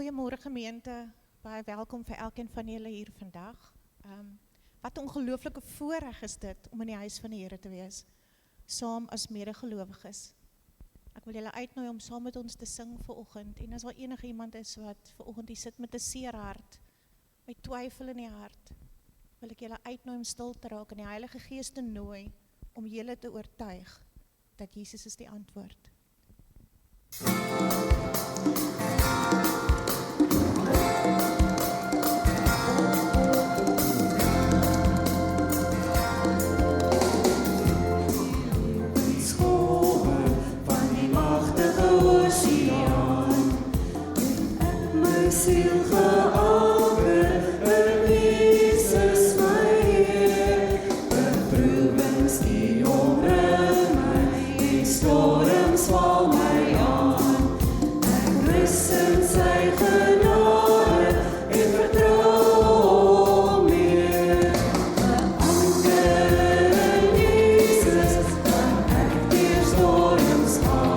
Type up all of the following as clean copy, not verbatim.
Goeiemôre gemeente, baie welkom vir elkeen van julle hier vandag. Wat 'n ongelooflike voorreg is dit om in die huis van die Here te wees, saam as medegelowiges. Ek wil julle uitnooi om saam met ons te sing vanoggend, en as daar enige iemand is wat vanoggend hier sit met 'n seer hart, met twyfel in die hart, wil ek julle uitnooi om stil te raak en die Heilige Gees te nooi om julle te oortuig dat Jesus is die antwoord. Ziel geanker in Jesus my Heer, beproewings die omring my, die storms val my aan. Ek rus in sy genade en vertrou hom meer. Geanker in Jesus, kan ek deur storms gaan.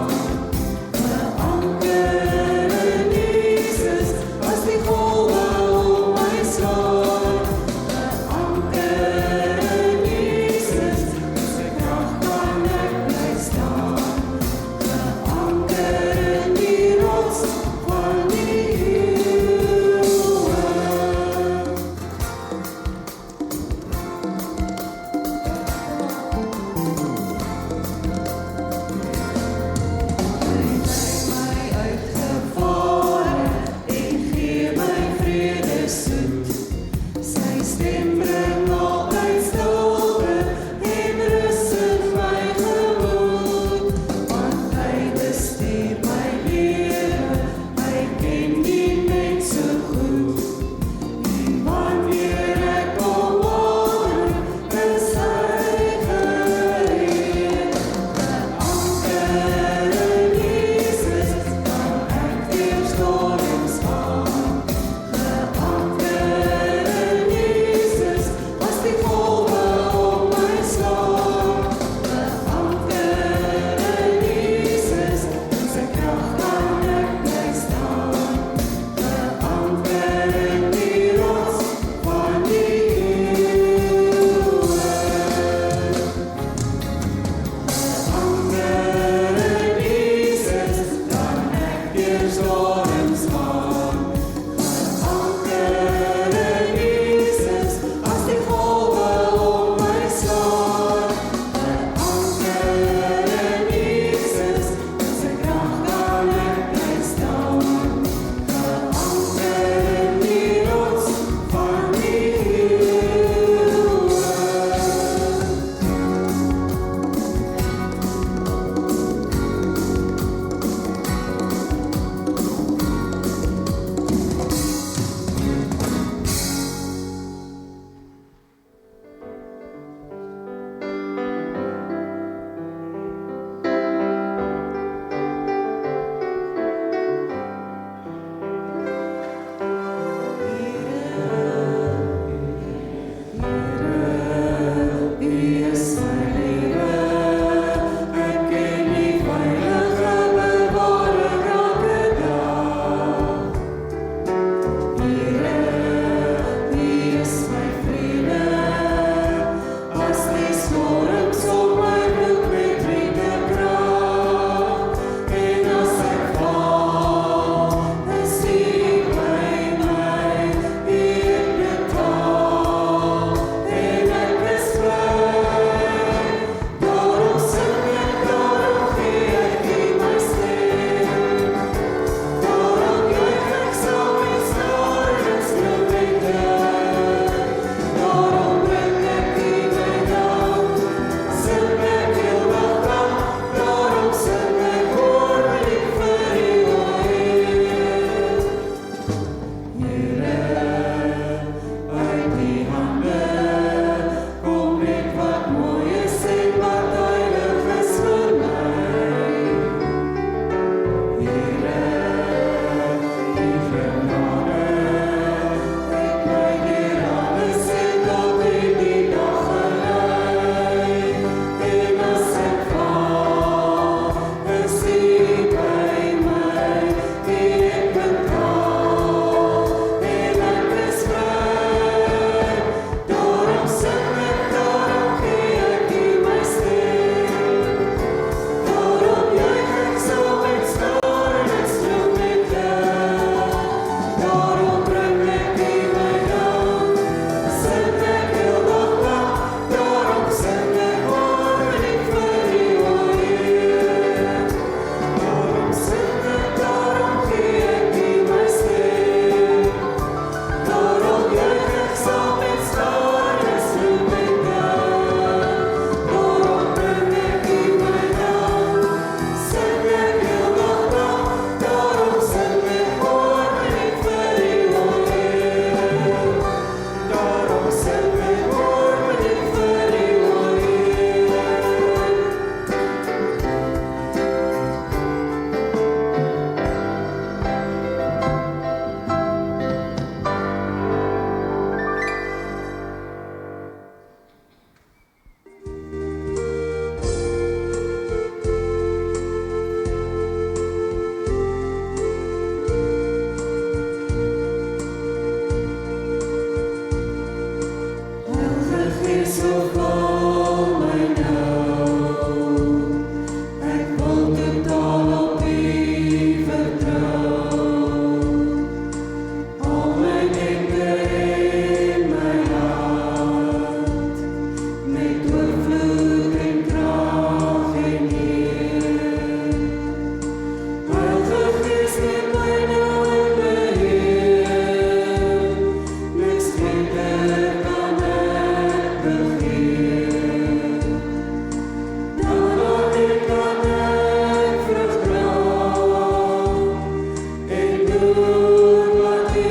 doen wat U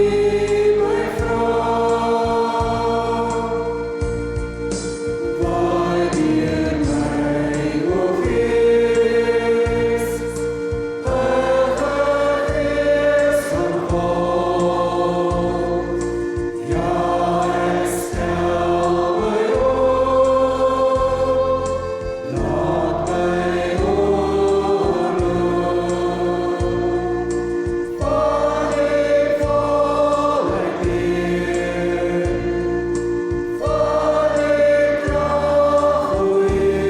my vra. Waardeur my o Gees, Heilige Gees van God. Ja, ek stel my op, laat my oorloop. Van die volheid leer, van die krag o Heer,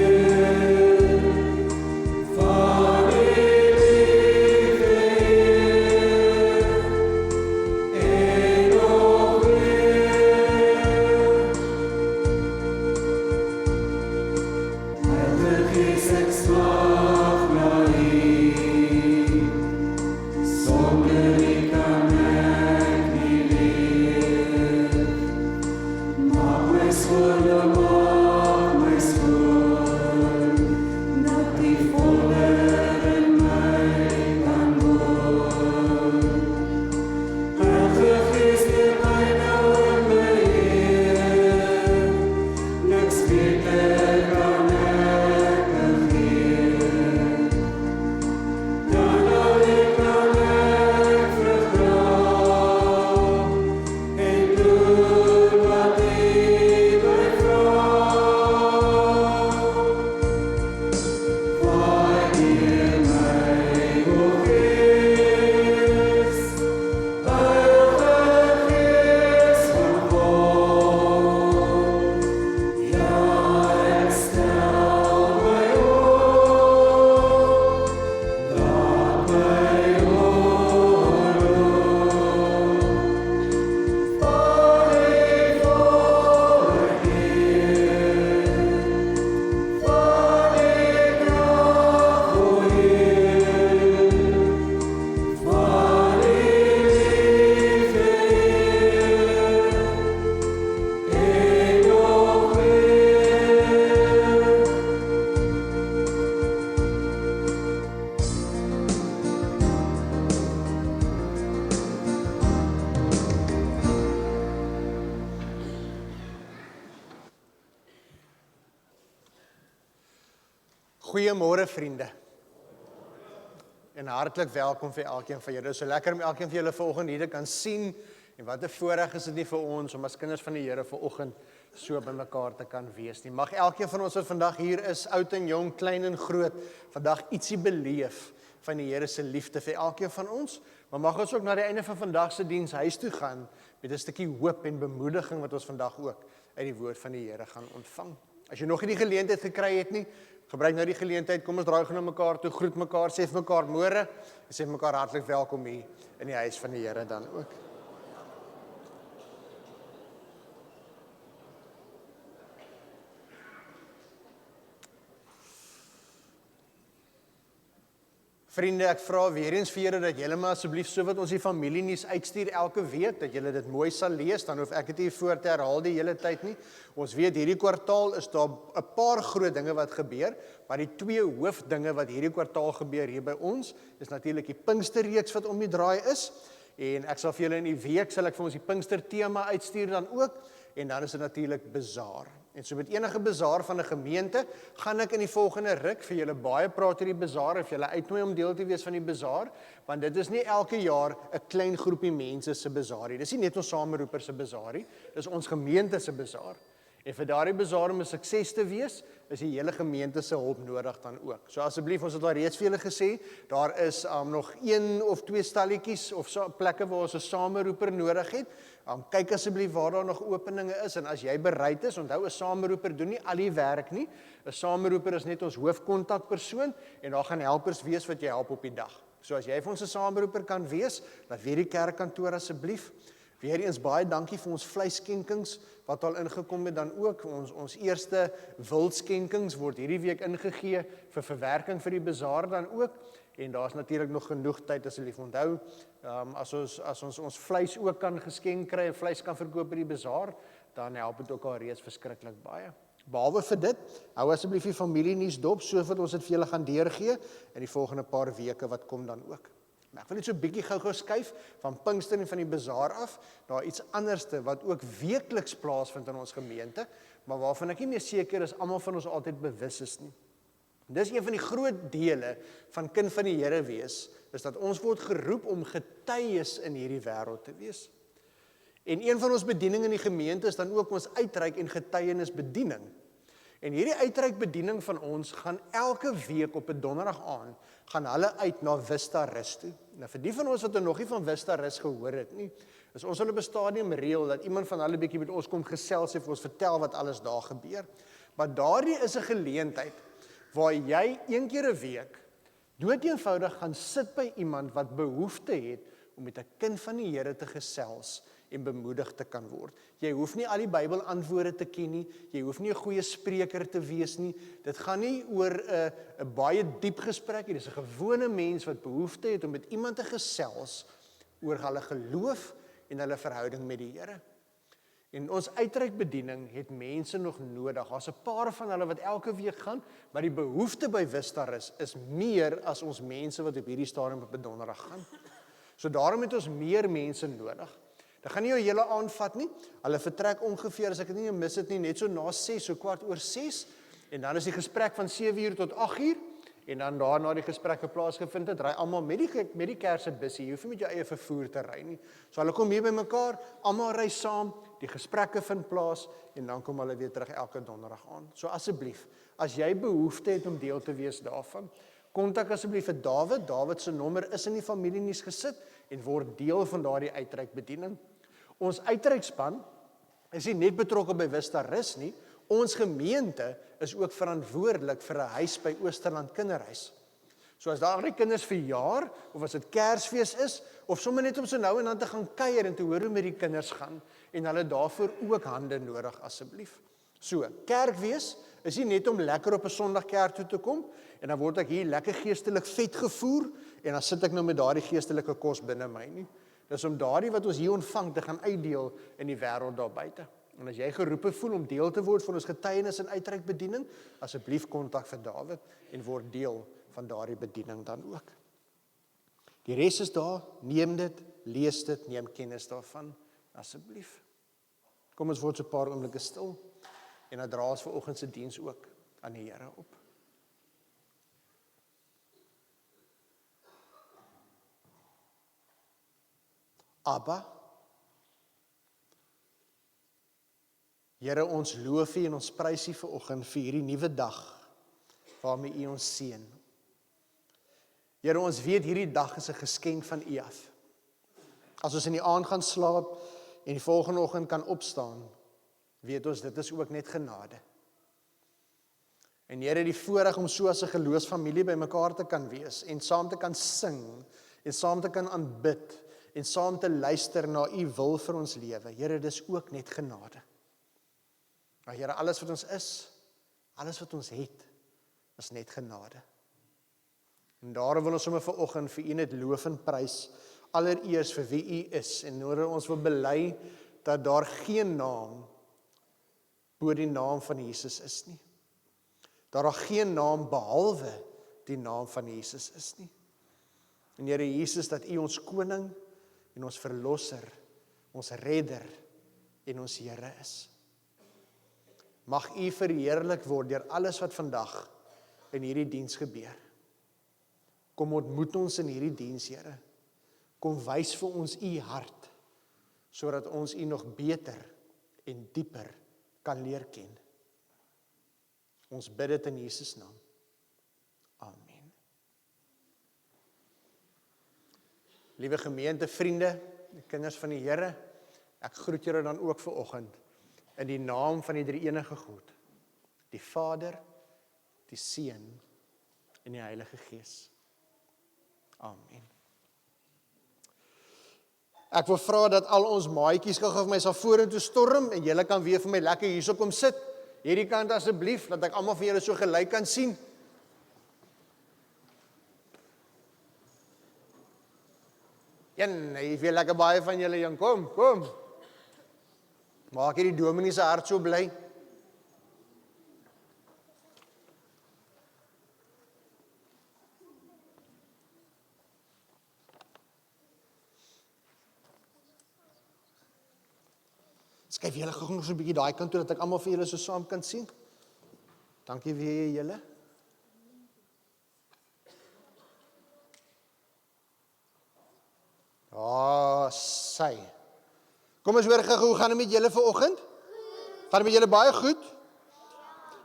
van die liefde Heer, en nog meer. Heilige Gees, ek smag na U, sonder U kan ek nie leef. Maak my skoon, maak my skoon, dat die volheid in my kan woon. Heilige Gees, neem my nou in my Heer, niks beter kan ek begeer. Dan alleen kan ek vrug dra, en doen wat U my vra. Waardeur my o Gees, Heilige Gees van God. Ja, ek stel my op, laat my oorloop. Van die volheid leer, van die krag o Heer, van die liefde Heer, en nog meer. Goeiemôre vriende. En hartlik welkom vir elkeen van julle. Dit is so lekker om elkeen van julle vanoggend hier te kan sien. En wat 'n voorreg is dit nie vir ons om as kinders van die Here vanoggend so by mekaar te kan wees nie. Mag elkeen van ons wat vandag hier is, oud en jong, klein en groot, vandag ietsie beleef van die Here se liefde vir elkeen van ons. Maar mag ons ook na die einde van vandag se diens huis toe gaan met 'n stukkie hoop en bemoediging wat ons vandag ook uit die woord van die Here gaan ontvang. As jy nog nie die geleentheid gekry het nie, gebruik nou die geleentheid, kom ons draai gou na mekaar toe, groet mekaar, sê vir mekaar môre, en sê vir mekaar hartlik welkom hier in die huis van die Here dan ook. Vriende, ek vra weer eens vir julle dat julle maar asseblief so wat ons die familienuus uitstuur elke week, dat julle dit mooi sal lees, dan hoef ek dit nie voor te herhaal die hele tyd nie. Ons weet hierdie kwartaal is daar 'n paar groot dinge wat gebeur, maar die twee hoofdinge wat hierdie kwartaal gebeur hier by ons, is natuurlik die Pinksterreeks wat om die draai is, en ek sal vir julle in die week, sal ek vir ons die Pinkster tema uitstuur dan ook, en dan is dit natuurlik bazaar. En so met enige bazaar van 'n gemeente, gaan ek in die volgende ruk vir julle baie praat oor die bazaar, of julle uitnooi om deel te wees van die bazaar, want dit is nie elke jaar 'n klein groepie mense se bazaar nie. Dis nie net ons sameroepers se bazaar nie, dis ons gemeente se bazaar. En vir daardie bazaar om 'n sukses te wees, is die hele gemeente se hulp nodig dan ook. So asseblief, ons het al reeds vir julle gesê, daar is nog 1 of 2 stalletjies of plekke waar ons 'n sameroeper nodig het. Kyk asseblief waar daar nog openinge is, en as jy bereid is, onthou 'n sameroeper doen nie al die werk nie. 'n Sameroeper is net ons hoofkontakpersoon, en daar gaan helpers wees wat jy help op die dag. So as jy vir ons 'n sameroeper kan wees, laat weet die kerkkantoor asseblief. Weereens baie dankie vir ons vleisskenkings wat al ingekom het dan ook. Ons eerste wildskenkings word hierdie week ingegee vir verwerking vir die bazaar dan ook. En daar's natuurlik nog genoeg tyd, asseblief onthou, as ons vleis ook kan geskenk kry en vleis kan verkoop by die bazaar, dan help dit ook al reeds verskriklik baie. Behalwe vir dit, hou asseblief die familienuus dop, sodat ons dit vir julle gaan deurgee in die volgende paar weke wat kom dan ook. Maar ek wil net so 'n bietjie gou skuif van Pinkster en van die bazaar af, daar iets anderste wat ook weekliks plaasvind in ons gemeente, maar waarvan ek nie meer seker is almal van ons altyd bewus is nie. Dis een van die groot dele van kind van die Here wees, is dat ons word geroep om getuies in hierdie wêreld te wees. En een van ons bedieninge in die gemeente is dan ook ons uitreik en getuienisbediening. En hierdie uitreikbediening van ons gaan elke week op 'n donderdag aand, gaan hulle uit na Vista Rus toe. Nou vir die van ons wat nog nie van Vista Rus gehoor het nie, is ons op 'n stadium reël dat iemand van hulle bietjie met ons kom gesels en vir ons vertel wat alles daar gebeur. Maar daardie is 'n geleentheid waar jy een keer 'n week doeteenvoudig gaan sit by iemand wat behoefte het om met 'n kind van die Here te gesels en bemoedig te kan word. Jy hoef nie al die Bybelantwoorde te ken nie, jy hoef nie 'n goeie spreker te wees nie, dit gaan nie oor 'n baie diep gesprek nie, dis 'n gewone mens wat behoefte het om met iemand te gesels oor hulle geloof en hulle verhouding met die Here. En ons uitreikbediening het mense nog nodig. Daar's 'n paar van hulle wat elke week gaan, maar die behoefte by Vista is meer as ons mense wat op hierdie stadium op 'n donderdag gaan. So daarom het ons meer mense nodig. Dit gaan nie jou hele aand vat nie. Hulle vertrek ongeveer, as ek dit nie mis het nie, net so na 6, so 6:15, en dan is die gesprek van 7:00 tot 8:00, en dan daarna die gesprekke plaasgevind het, ry almal met die kersebusie. Jy hoef nie met jou eie vervoer te ry nie. So hulle kom hier by mekaar, almal ry saam, die gesprekke vind plaas, en dan kom hulle weer terug elke donderdag aan. So asseblief, as jy behoefte het om deel te wees daarvan, kontak asseblief vir David. David se nommer is in die familienuus gesit, en word deel van daardie uitreikbediening. Ons uitreikspan is nie net betrokke by Vista Rus nie, ons gemeente is ook verantwoordelik vir 'n huis by Oosterland Kinderhuis. So as daar kinders verjaar, of as dit Kersfees is, of sommer net om so nou en dan te gaan kuier en te hoor hoe met die kinders gaan, en hulle daarvoor ook hande nodig asseblief. So, kerk wees is nie net om lekker op 'n Sondag kerk toe te kom, en dan word ek hier lekker geestelik vet gevoer, en dan sit ek nou met daardie geestelike kos binne my nie. Dis om daardie wat ons hier ontvang te gaan uitdeel in die wêreld daar buite. En as jy geroepe voel om deel te word van ons getuienis en uitreikbediening, asseblief kontak vir David en word deel van daardie bediening dan ook. Die res is daar, neem dit, lees dit, neem kennis daarvan, asseblief. Kom ons word so 'n paar oomblikke stil, en dan dra ons vanoggend se diens ook aan die Here op. Abba, Here, ons loof U en ons prys U vanoggend vir hierdie nuwe dag waarmee U ons seën. Here, ons weet hierdie dag is 'n geskenk van U af. As ons in die aand gaan slaap en die volgende oggend kan opstaan, weet ons dit is ook net genade. En Here, die voorreg om so as 'n geloofsfamilie by mekaar te kan wees en saam te kan sing en saam te kan aanbid en saam te luister na U wil vir ons lewe. Here, dis ook net genade. Maar Here, alles wat ons is, alles wat ons het, is net genade. En daarom wil ons sommer vanoggend vir U net loof en prys, allereers vir wie U is, en ons wil bely dat daar geen naam bo die naam van Jesus is nie. Dat daar geen naam behalwe die naam van Jesus is nie. En Here Jesus, dat U ons koning en ons verlosser, ons redder en ons Here is. Mag U verheerlik word deur alles wat vandag in hierdie diens gebeur. Kom ontmoet ons in hierdie diens, Here. Kom wys vir ons U hart, sodat ons U nog beter en dieper kan leer ken. Ons bid dit in Jesus naam. Amen. Liewe gemeente, vriende, die kinders van die Here, ek groet julle dan ook vanoggend in die naam van die drie-enige God, die Vader, die Seun en die Heilige Gees. Amen. Ek wil vra dat al ons maatjies gou vir my sal vorentoe storm en julle kan weer vir my lekker hierso kom sit. Hierdie kant asseblief, dat ek almal van julle so gelyk kan sien. Ek wil lekker baie van julle jong, kom. Maak hierdie dominee se hart so bly. Skuif julle gou nog so 'n bietjie daai kant toe dat ek almal vir julle so saam kan sien. Dankie weer julle. Sy. Kom ons hoor gou, hoe gaan dit met julle vanoggend? Gaan dit met julle baie goed?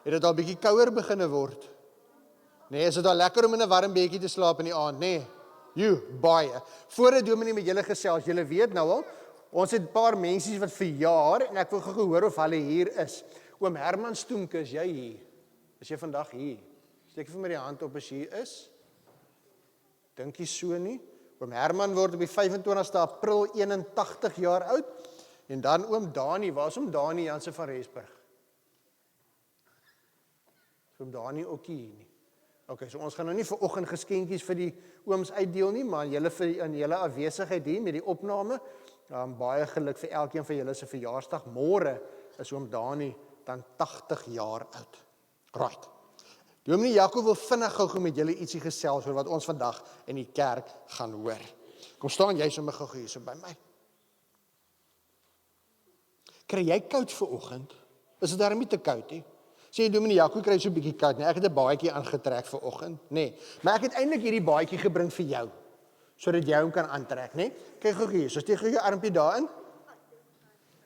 Het dit al bietjie kouer beginne word? Nee, is dit al lekker om in 'n warm bedjie te slaap in die aand, nee? Baie. Voordat Dominee met julle gesels, julle weet nou al, ons het 'n paar mensies wat verjaar en ek wil gou hoor of hulle hier is. Oom Herman Stoemke, is jy hier? Is jy vandag hier? Steek vir my die hand op as jy hier is. Dink jy so nie? Oom Herman word op die 25ste April 81 jaar oud. En dan oom Dani, waar is oom Dani Janse van Rensburg? Oom Dani ook hier nie. Okay, so ons gaan nou nie vir oggend geskenkies vir die ooms uitdeel nie, maar in julle afwesigheid hier met die opname, baie geluk vir elkeen van julle se verjaarsdag. Môre is oom Dani dan 80 jaar oud. Right. Dominee Jaco wil vinnig gou met julle ietsie gesels oor wat ons vandag in die kerk gaan hoor. Kom staan jy sommer gou hier so by my. Kry jy koud vir oggend? Is dit daarom nie te koud nie? Sê Dominee Jaco kry so 'n bietjie koud, nee, ek het 'n baadjie aangetrek vir oggend, nee. Maar ek het eintlik hierdie baadjie gebring vir jou, sodat jy hom kan aantrek, nee. Kyk gou hier, so steek jy jou armpie daarin.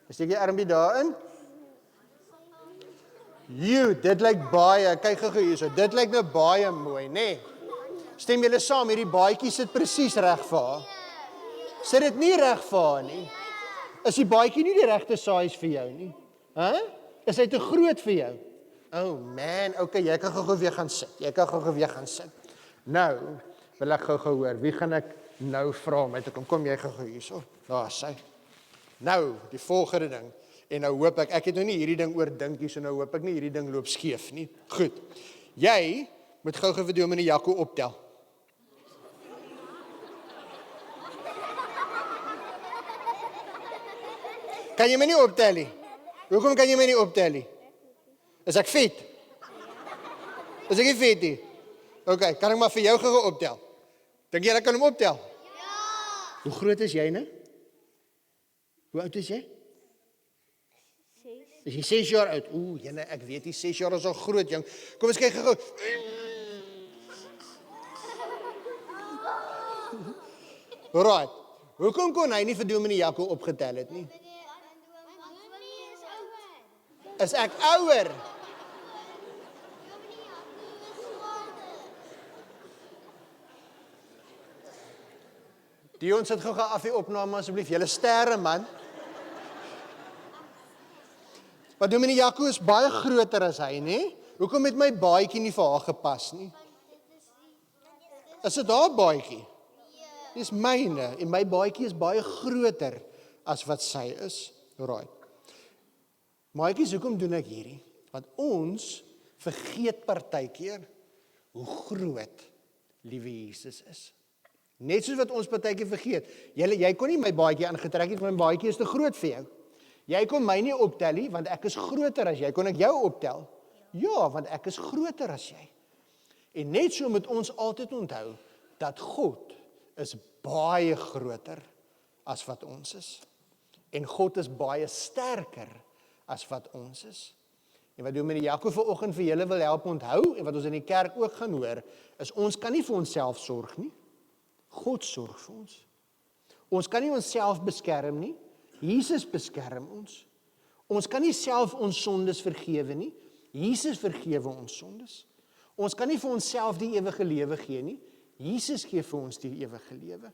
Steek jy armpie daarin. Dit lyk baie, kyk gou hier so, dit lyk nou baie mooi, nee. Stem julle saam, hierdie baadjie sit presies reg vir haar. Sit dit nie reg vir haar nie? Is die baadjie nie die regte size vir jou nie? Is hy te groot vir jou? Oh man, okay, jy kan gou weer gaan sit. Nou, wil ek gou hoor, wie gaan ek nou vra om uit te kom? Kom jy gou hierso. Daar sy. Nou, die volgende ding. En nou hoop ek het nou nie hierdie ding oordink hier, so nou hoop ek nie hierdie ding loop skeef nie. Goed. Jy moet gou vir Dominee Jaco optel. Kan jy my nie optel nie? Hoekom kan jy my nie optel nie? Is ek vet? Is ek nie vet nie? Okay, kan ek maar vir jou gou optel? Dink jy ek kan hom optel? Ja! Hoe groot is jy nou? Hoe oud is jy? 6. Is jy 6 jaar oud? Jene, ek weet nie, 6 jaar is al groot, jong. Kom ons kyk gou. Right. Hoekom kon hy nie vir Dominee Jaco opgetel het nie? Is ek ouer? Dion, sit gou af die opname asseblief. Julle sterre man. Maar Dominee Jaco is baie groter as hy, né? Hoekom het my baadjie nie vir haar gepas nie? Is dit haar baadjie? Dis myne en my baadjie is baie groter as wat sy is. Right. Maatjies, hoekom doen ek hierdie? Want ons vergeet partykeer hoe groot liewe Jesus is. Net soos wat ons partykeer vergeet. Jy kon nie my baadjie aangetrek het, want my baadjie is te groot vir jou. Jy kon my nie optel nie, want ek is groter as jy. Kon ek jou optel? Ja, want ek is groter as jy. En net so moet ons altyd onthou, dat God is baie groter as wat ons is. En God is baie sterker as wat ons is. En wat Dominee Jaco vanoggend vir julle wil help onthou, en wat ons in die kerk ook gaan hoor, is ons kan nie vir onsself sorg nie. God sorg vir ons. Ons kan nie onsself beskerm nie. Jesus beskerm ons. Ons kan nie self ons sondes vergewe nie. Jesus vergewe ons sondes. Ons kan nie vir onsself die ewige lewe gee nie. Jesus gee vir ons die ewige lewe.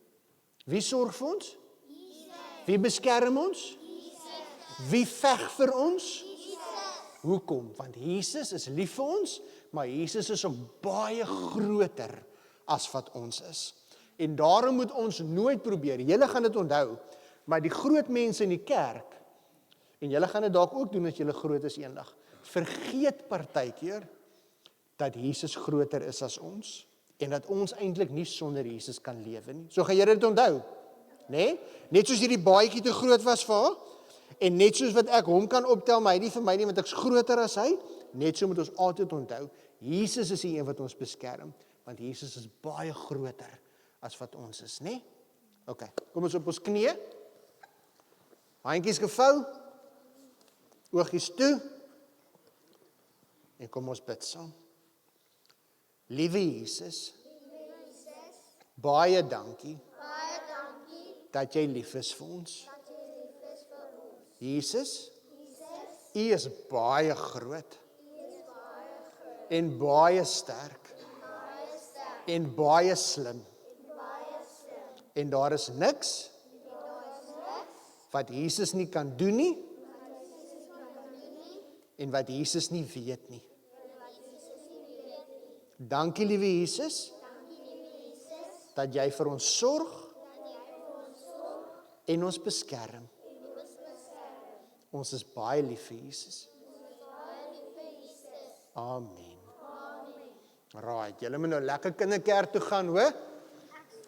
Wie sorg vir ons? Jesus. Wie beskerm ons? Jesus. Wie veg vir ons? Jesus. Hoekom? Want Jesus is lief vir ons, maar Jesus is ook baie groter as wat ons is. En daarom moet ons nooit probeer, julle gaan dit onthou, maar die groot mense in die kerk, en julle gaan dit dalk ook doen as julle groot is eendag, vergeet partykeer dat Jesus groter is as ons, en dat ons eintlik nie sonder Jesus kan lewe nie. So gaan julle dit onthou, né? Net soos hierdie baadjie te groot was vir haar, en net soos wat ek hom kan optel, maar hy nie vir my nie, want ek's groter as hy, net so moet ons altyd onthou, Jesus is die een wat ons beskerm, want Jesus is baie groter as wat ons is, né? OK, kom ons op ons knieë. Handjies gevou. Oogies toe. En kom ons bid saam. Liewe Jesus, baie dankie dat jy lief is vir ons. Jesus, U is baie groot en baie sterk en baie slim. En daar is niks wat Jesus nie kan doen nie en wat Jesus nie weet nie. Dankie liewe Jesus dat jy vir ons sorg en ons beskerm. Ons is baie lief vir Jesus. Amen. Right, julle moet nou lekker kinderkerk toe gaan, hoor?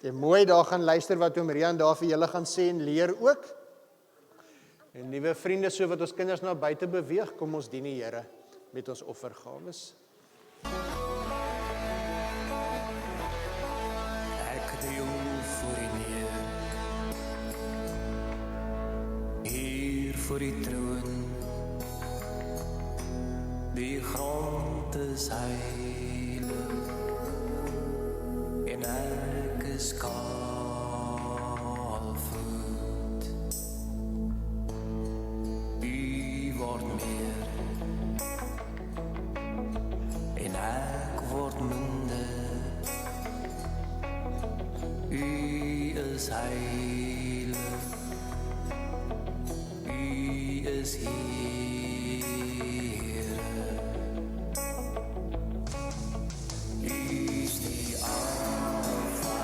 Jy mooi daar gaan luister wat oom Rian daar vir julle gaan sê en leer ook. En liewe vriende, so wat ons kinders na buite beweeg, kom ons dien die Here met ons offergawes. Ek deel voor U neer, hier voor die troon. Die grond is heilig en ek is kaalvoet. U word meer en ek word minder. U is heilig, U is Here. U is die Alpha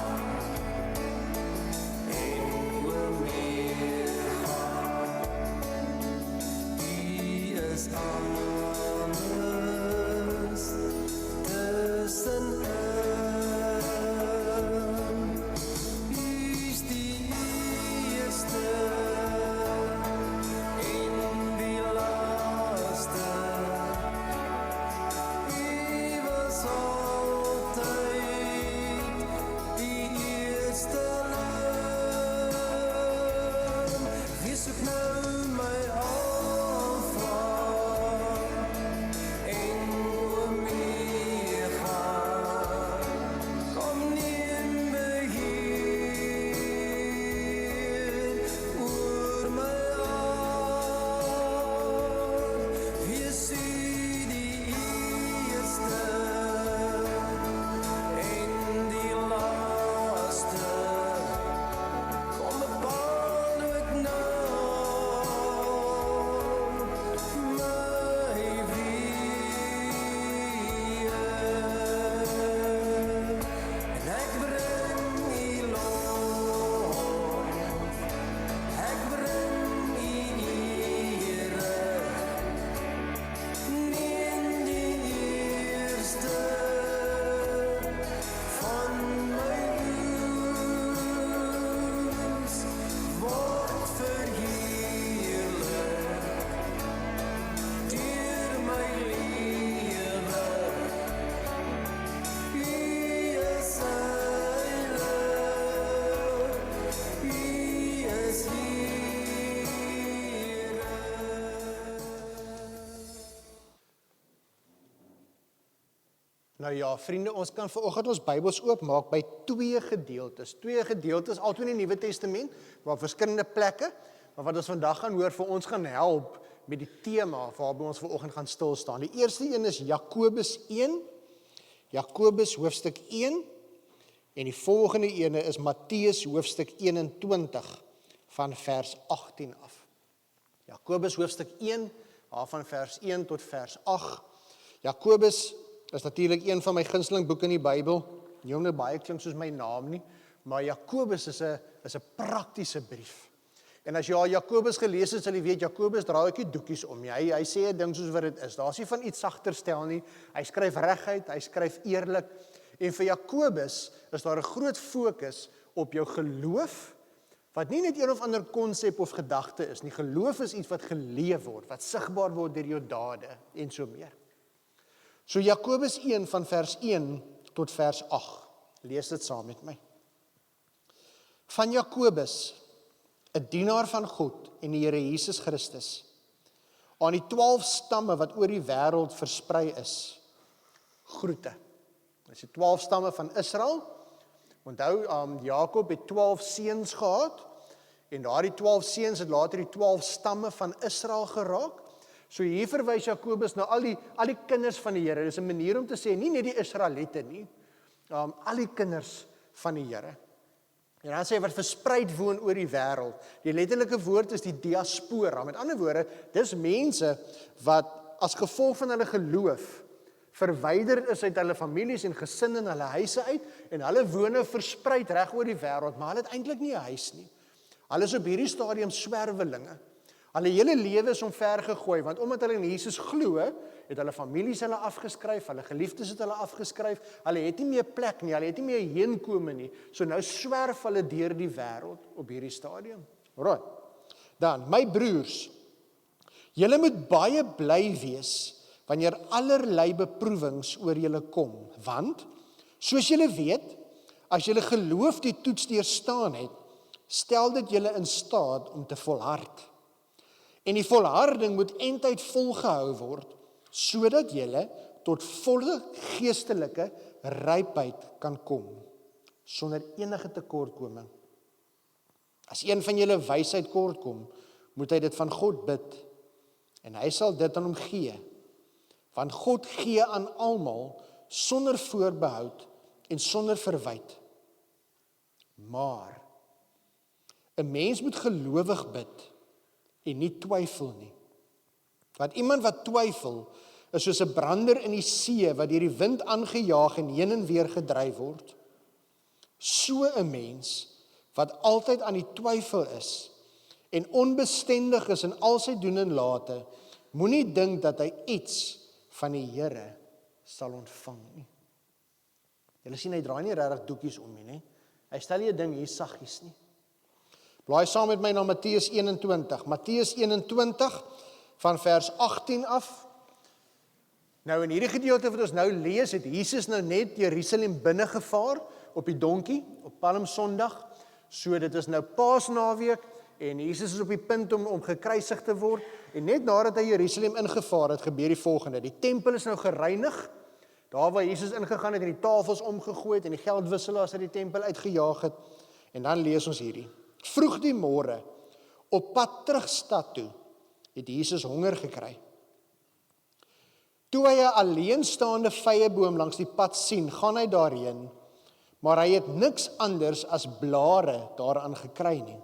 en Omega. U is alles tussenin. U is die eerste en die laaste. U was altyd die eersteling. Wees ook nou my Alpha en Omega. Kom neem beheer oor my hart. Wees U die eerste en die laaste. Kom bepaal ook nou my wie. En ek bring U lof, ek bring U ere. Neem die eerste van my oes, word verheerlik deur my lewe. U is heilig, U is Here. Nou ja, vriende, ons kan vanoggend ons Bybels oopmaak by twee gedeeltes. Twee gedeeltes, albei in die Nuwe Testament, maar verskillende plekke. Maar wat ons vandag gaan hoor vir ons gaan help met die tema waarby ons vanoggend gaan stil staan. Die eerste een is Jakobus 1, Jakobus hoofstuk 1, en die volgende ene is Matteus hoofstuk 21 van vers 18 af. Jakobus hoofstuk 1, van vers 1 tot vers 8. Jakobus is natuurlik een van my gunsteling boeke in die Bybel. Nie om nou baie klink soos my naam nie, maar Jakobus is 'n praktiese brief. En as jy al Jakobus gelees het, sal jy weet, Jakobus dra ook nie doekies om nie. Hy sê 'n ding soos wat dit is. Daar's nie van iets sagter stel nie. Hy skryf reguit, hy skryf eerlik. En vir Jakobus is daar 'n groot fokus op jou geloof, wat nie net een of ander konsep of gedagte is nie. Geloof is iets wat geleef word, wat sigbaar word deur jou dade en so meer. So Jakobus 1 van vers 1 tot vers 8. Lees dit saam met my. Van Jakobus, 'n dienaar van God en die Here Jesus Christus, aan die 12 stamme wat oor die wêreld versprei is, groete. Dis die 12 stamme van Israel. Onthou, Jakob het 12 seuns gehad, en daardie 12 seuns het later die 12 stamme van Israel geraak. So hier verwys Jakobus na al die kinders van die Here. Dis 'n manier om te sê, nie net die Israeliete nie, al die kinders van die Here. En dan sê hy wat verspreid woon oor die wêreld. Die letterlike woord is die diaspora. Met ander woorde, dis mense wat as gevolg van hulle geloof verwyder is uit hulle families en gesinne en hulle huise uit, en hulle woon nou verspreid reg oor die wêreld, maar hulle het eintlik nie 'n huis nie. Hulle is op hierdie stadium swerwelinge. Hulle hele lewe is omvergegooi, want omdat hulle in Jesus glo, het hulle families hulle afgeskryf, hulle geliefdes het hulle afgeskryf, hulle het nie meer plek nie, hulle het nie meer heenkome nie, so nou swerf hulle deur die wêreld op hierdie stadium. Right. Dan, my broers, julle moet baie bly wees, wanneer allerlei beproewings oor julle kom, want, soos julle weet, as julle geloof die toets deurstaan het, stel dit julle in staat om te volhard. En die volharding moet eindtyd volgehou word, sodat julle tot volle geestelike rypheid kan kom, sonder enige tekortkoming. As een van julle wysheid kortkom, moet hy dit van God bid, en hy sal dit aan hom gee, want God gee aan almal sonder voorbehoud en sonder verwyte. Maar 'n mens moet gelowig bid en nie twyfel nie. Want iemand wat twyfel is soos 'n brander in die see wat deur die wind aangejaag en heen en weer gedryf word. So 'n mens wat altyd aan die twyfel is en onbestendig is in al sy doen en late, moenie dink dat hy iets van die Here sal ontvang nie. Julle sien, hy draai nie regtig doekies om nie, hy stel nie 'n ding hier saggies nie. Blaai saam met my na Matteus 21. Matteus 21 van vers 18 af. Nou in hierdie gedeelte wat ons nou lees, het Jesus nou net Jerusalem binne gevaar op die donkie, op Palm Sondag. So dit is nou Paasnaweek en Jesus is op die punt om gekruisig te word. En net nadat hy Jerusalem ingevaar het, gebeur die volgende. Die tempel is nou gereinig. Daar waar Jesus ingegaan het en die tafels omgegooi het en die geldwisselaars uit die tempel uitgejaag het. En dan lees ons hierdie. Vroeg die môre, op pad terug stad toe, het Jesus honger gekry. Toe hy 'n alleenstaande vyeboom langs die pad sien, gaan hy daarheen, maar hy het niks anders as blare daaraan gekry nie.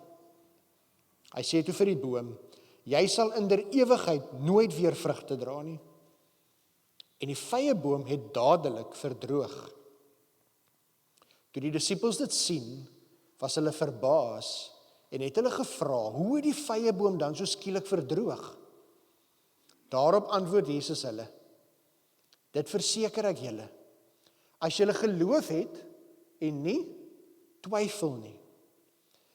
Hy sê toe vir die boom, jy sal in der ewigheid nooit weer vrugte dra nie. En die vyeboom het dadelik verdroog. Toe die disippels dit sien, was hulle verbaas en het hulle gevra, hoe het die vyeboom dan so skielik verdroog? Daarop antwoord Jesus hulle, dit verseker ek julle, as julle geloof het en nie twyfel nie,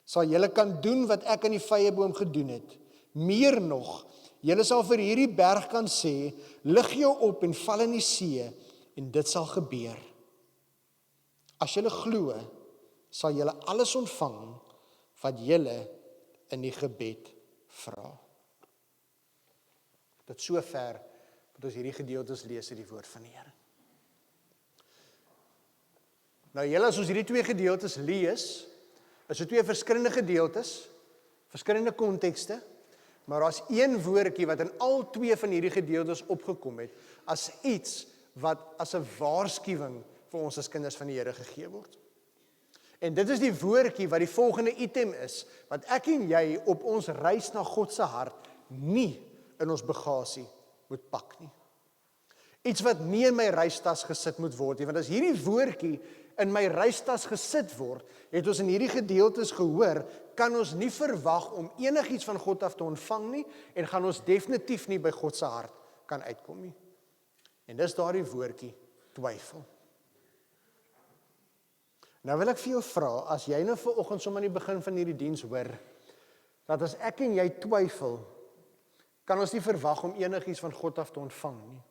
sal julle kan doen wat ek aan die vyeboom gedoen het. Meer nog, julle sal vir hierdie berg kan sê, lig jou op en val in die see, en dit sal gebeur. As julle glo, sal julle alles ontvang wat julle in die gebed vra. Tot sover wat ons hierdie gedeeltes lees uit die woord van die Here. Nou julle, as ons hierdie twee gedeeltes lees, is dit twee verskillende gedeeltes, verskillende kontekste, maar daar's een woordjie wat in al twee van hierdie gedeeltes opgekom het, as iets wat as 'n waarskuwing vir ons as kinders van die Here gegee word. En dit is die woordjie wat die volgende item is, wat ek en jy op ons reis na God se hart nie in ons bagasie moet pak nie. Iets wat nie in my reistas gesit moet word nie, want as hierdie woordjie in my reistas gesit word, het ons in hierdie gedeeltes gehoor, kan ons nie verwag om enigiets van God af te ontvang nie, en gaan ons definitief nie by God se hart kan uitkom nie. En dis daardie woordjie, twyfel. Nou wil ek vir jou vra, as jy nou vanoggend sommer aan die begin van hierdie diens hoor, dat as ek en jy twyfel, kan ons nie verwag om enigiets van God af te ontvang nie.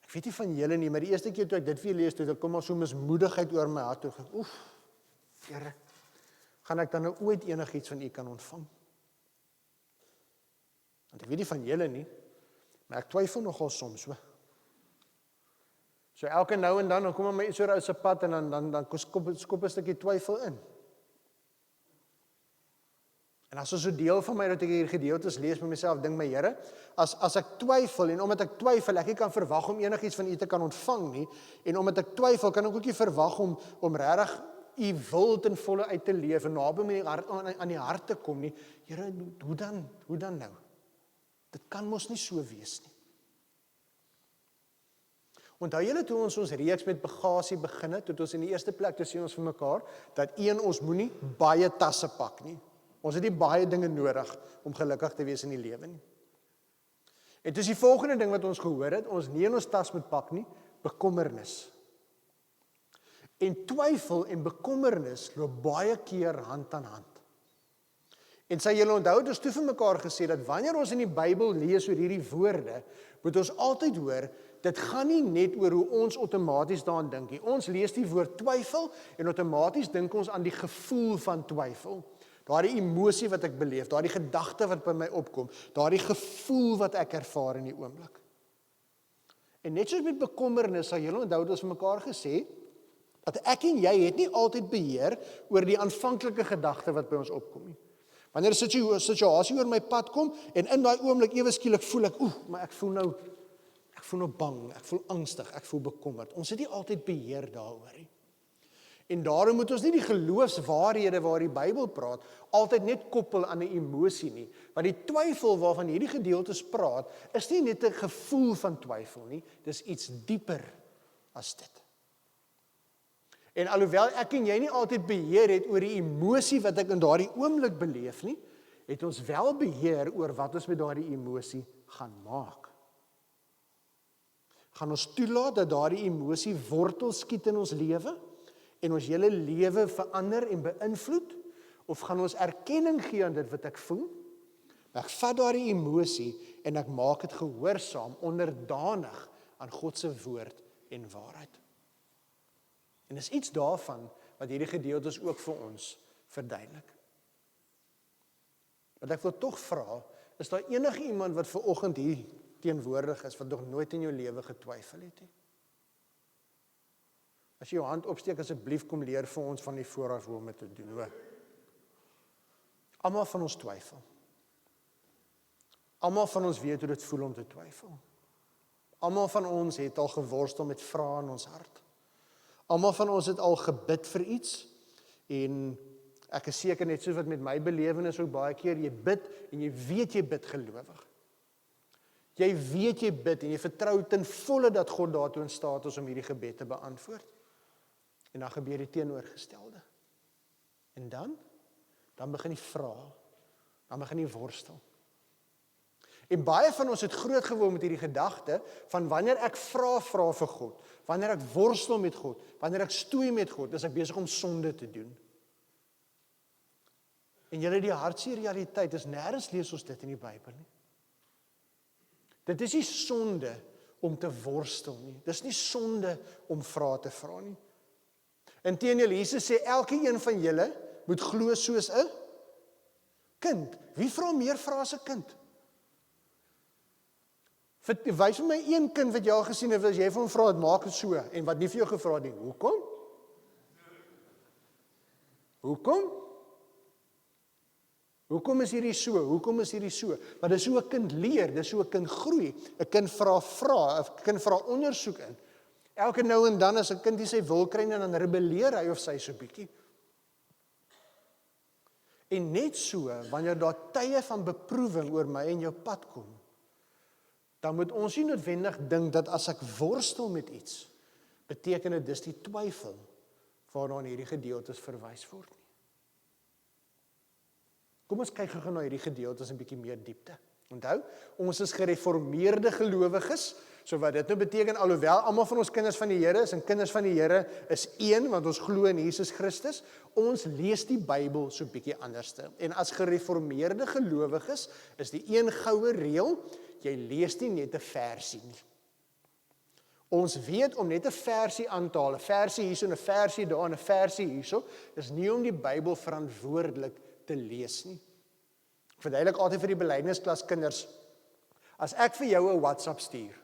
Ek weet nie van julle nie, maar die eerste keer toe ek dit weer lees, toe kom al so mismoedigheid oor my hart, toe ek, oef, Here, gaan ek dan nou ooit enigiets van U kan ontvang? Want ek weet nie van julle nie, maar ek twyfel nogal soms, hoor. So elke nou en dan kom my iets oor uit se pad en dan skop 'n stukkie twyfel in. En as so deel van my dat ek hier gedeeltes lees met myself, dink my Here, as ek twyfel en omdat ek twyfel, ek nie kan verwag om enigiets van U te kan ontvang nie, en omdat ek twyfel, kan ek ook nie verwag om regtig U wil ten volle uit te leef en naby my aan die hart te kom nie. Here, hoe dan nou? Dit kan mos nie so wees nie. Onthou julle toe ons reeks met bagasie begin het, toe ons in die eerste plek toe sê ons vir mekaar, dat ons moenie baie tasse pak nie. Ons het nie baie dinge nodig om gelukkig te wees in die lewe nie. En dis die volgende ding wat ons gehoor het, ons nie in ons tas moet pak nie, bekommernis. En twyfel en bekommernis loop baie keer hand aan hand. En sê julle onthou, ons toe vir mekaar gesê dat wanneer ons in die Bybel lees oor hierdie woorde, moet ons altyd hoor, dit gaan nie net oor hoe ons outomaties daaraan dink nie. Ons lees die woord twyfel en outomaties dink ons aan die gevoel van twyfel. Daardie emosie wat ek beleef, daardie gedagte wat by my opkom, daardie gevoel wat ek ervaar in die oomblik. En net soos met bekommernis, sal julle onthou dat ons vir mekaar gesê, dat ek en jy het nie altyd beheer oor die aanvanklike gedagte wat by ons opkom nie. Wanneer 'n situasie oor my pad kom, en in daai oomblik ewe skielik voel ek, maar ek voel nou bang, ek voel angstig, ek voel bekommerd. Ons het nie altyd beheer daaroor nie. En daarom moet ons nie die geloofswaarhede waar die Bybel praat, altyd net koppel aan 'n emosie nie. Want die twyfel waarvan hierdie gedeeltes praat, is nie net 'n gevoel van twyfel nie, dis iets dieper as dit. En alhoewel ek en jy nie altyd beheer het oor die emosie wat ek in daardie oomblik beleef nie, het ons wel beheer oor wat ons met daardie emosie gaan maak. Gaan ons toelaat dat daardie emosie wortel skiet in ons lewe en ons hele lewe verander en beïnvloed, of gaan ons erkenning gee aan dit wat ek voel? Ek vat daardie emosie en ek maak dit gehoorsaam, onderdanig aan God se woord en waarheid. En dis iets daarvan wat hierdie gedeeltes ook vir ons verduidelik. Wat ek wil tog vra, is daar enige iemand wat ver oggend hier teenwoordig is, wat nog nooit in jou lewe getwyfel het nie? As jy jou hand opsteek, asseblief kom leer vir ons van die vooraf hoe om dit te doen, hoor. Almal van ons twyfel. Almal van ons weet hoe dit voel om te twyfel. Almal van ons het al geworstel met vrae in ons hart. Almal van ons het al gebid vir iets, en ek is seker net soos wat met my belewenis ook baie keer, jy bid, en jy weet jy bid gelowig. Jy weet jy bid, en jy vertrou ten volle dat God daartoe in staat is om hierdie gebed te beantwoord. En dan gebeur die teenoorgestelde. En dan begin die vra, dan begin die worstel. En baie van ons het groot geword met hierdie gedagte van wanneer ek vra vir God, wanneer ek worstel met God, wanneer ek stoei met God, is ek besig om sonde te doen. En julle, die hartseer realiteit is, nêrens lees ons dit in die Bybel nie. Dit is nie sonde om te worstel nie. Dit is nie sonde om vrae te vra nie. Inteendeel, Jesus sê, elke een van julle moet glo soos 'n kind. Wie vra meer vrae as 'n kind? Wys vir my een kind wat jy al gesien het, as jy vir hom vra, maak dit so, en wat nie vir jou gevra het nie. Hoekom? Hoekom? Hoekom is hierdie so? Hoekom is hierdie so? Want dis hoe 'n kind leer, dis hoe 'n kind groei. 'n kind vra vrae, 'n kind vra ondersoek in. Elke nou en dan as 'n kind nie sy wil kry nie, dan rebelleer hy of sy so bietjie. En net so, wanneer daar tye van beproewing oor my en jou pad kom, dan moet ons nie noodwendig dink dat as ek worstel met iets, beteken dit dis die twyfel waarna hierdie gedeeltes verwys word nie. Kom ons kyk gou na hierdie gedeeltes 'n bietjie meer diepte. Onthou, ons is gereformeerde gelowiges, so wat dit nou beteken, alhoewel almal van ons kinders van die Here is, en kinders van die Here is een, want ons glo in Jesus Christus, ons lees die Bybel so bietjie anderste. En as gereformeerde gelowiges, is die een goue reël, jy lees nie net 'n versie nie. Ons weet om net 'n versie aan te haal, 'n versie hierso en 'n versie daar en 'n versie hierso, is nie om die Bybel verantwoordelik te lees nie. Ek verduidelik altyd vir die belydenisklaskinders, As ek vir jou 'n WhatsApp stuur,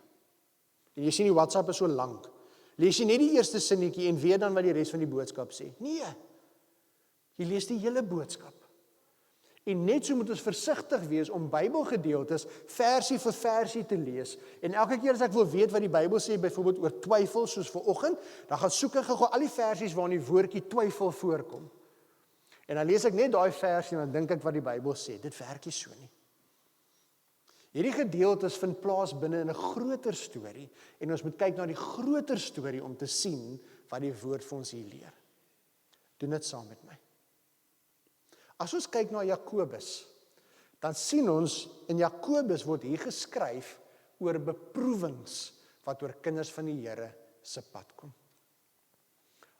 en jy sien die WhatsApp is so lank, lees jy net die eerste sinnetjie en weet dan wat die res van die boodskap sê? Nee, jy lees die hele boodskap. En net so moet ons versigtig wees om Bybelgedeeltes versie vir versie te lees. En elke keer as ek wil weet wat die Bybel sê, byvoorbeeld oor twyfel, soos vanoggend, dan gaan soek ek gou al die versies waarin die woordjie twyfel voorkom. En dan lees ek net daai versie en dan dink ek wat die Bybel sê. Dit werk nie so nie. Hierdie gedeeltes vind plaas binne in 'n groter storie en ons moet kyk na die groter storie om te sien wat die woord vir ons hier leer. Doen dit saam met my. As ons kyk na Jakobus, dan sien ons in Jakobus word hier geskryf oor beproewings wat oor kinders van die Here se pad kom.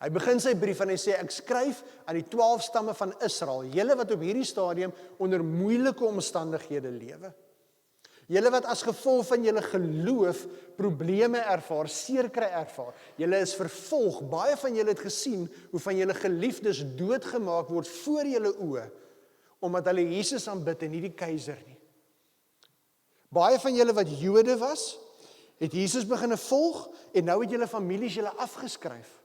Hy begin sy brief en hy sê, ek skryf aan die 12 stamme van Israel, julle wat op hierdie stadium onder moeilike omstandighede lewe. Julle wat as gevolg van julle geloof probleme ervaar, seerkry ervaar. Julle is vervolg. Baie van julle het gesien hoe van julle geliefdes doodgemaak word voor julle oë, omdat hulle Jesus aanbid en nie die keiser nie. Baie van julle wat Jode was, het Jesus begine volg en nou het julle families julle afgeskryf.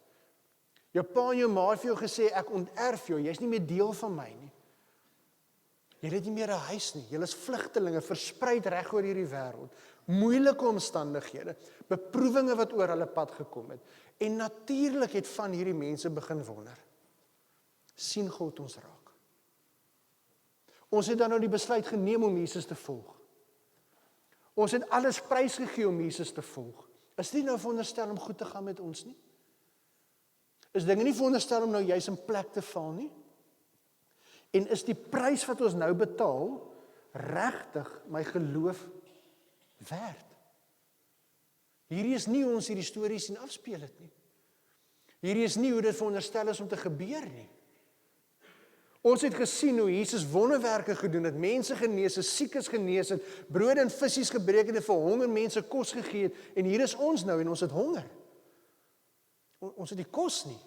Jou pa en jou ma het vir jou gesê, ek onterf jou, jy's nie meer deel van my nie. Julle het nie meer 'n huis nie, julle is vlugtelinge, verspreid reg oor hierdie wêreld. Moeilike omstandighede, beproewinge wat oor hulle pad gekom het. En natuurlik het van hierdie mense begin wonder, sien God ons raak? Ons het dan nou die besluit geneem om Jesus te volg. Ons het alles prysgegee om Jesus te volg. Is dit nou veronderstel om goed te gaan met ons nie? Is dinge nie veronderstel om nou juis in plek te val nie? En is die prys wat ons nou betaal regtig my geloof werd? Hierdie is nie hoe ons hierdie storie sien afspeel het nie. Hierdie is nie hoe dit veronderstel is om te gebeur nie. Ons het gesien hoe Jesus wonderwerke gedoen het, mense genees het, siekes genees het, brode en visse gebreek het en vir honger mense kos gegee het, en hier is ons nou en ons het honger. Ons het die kos nie.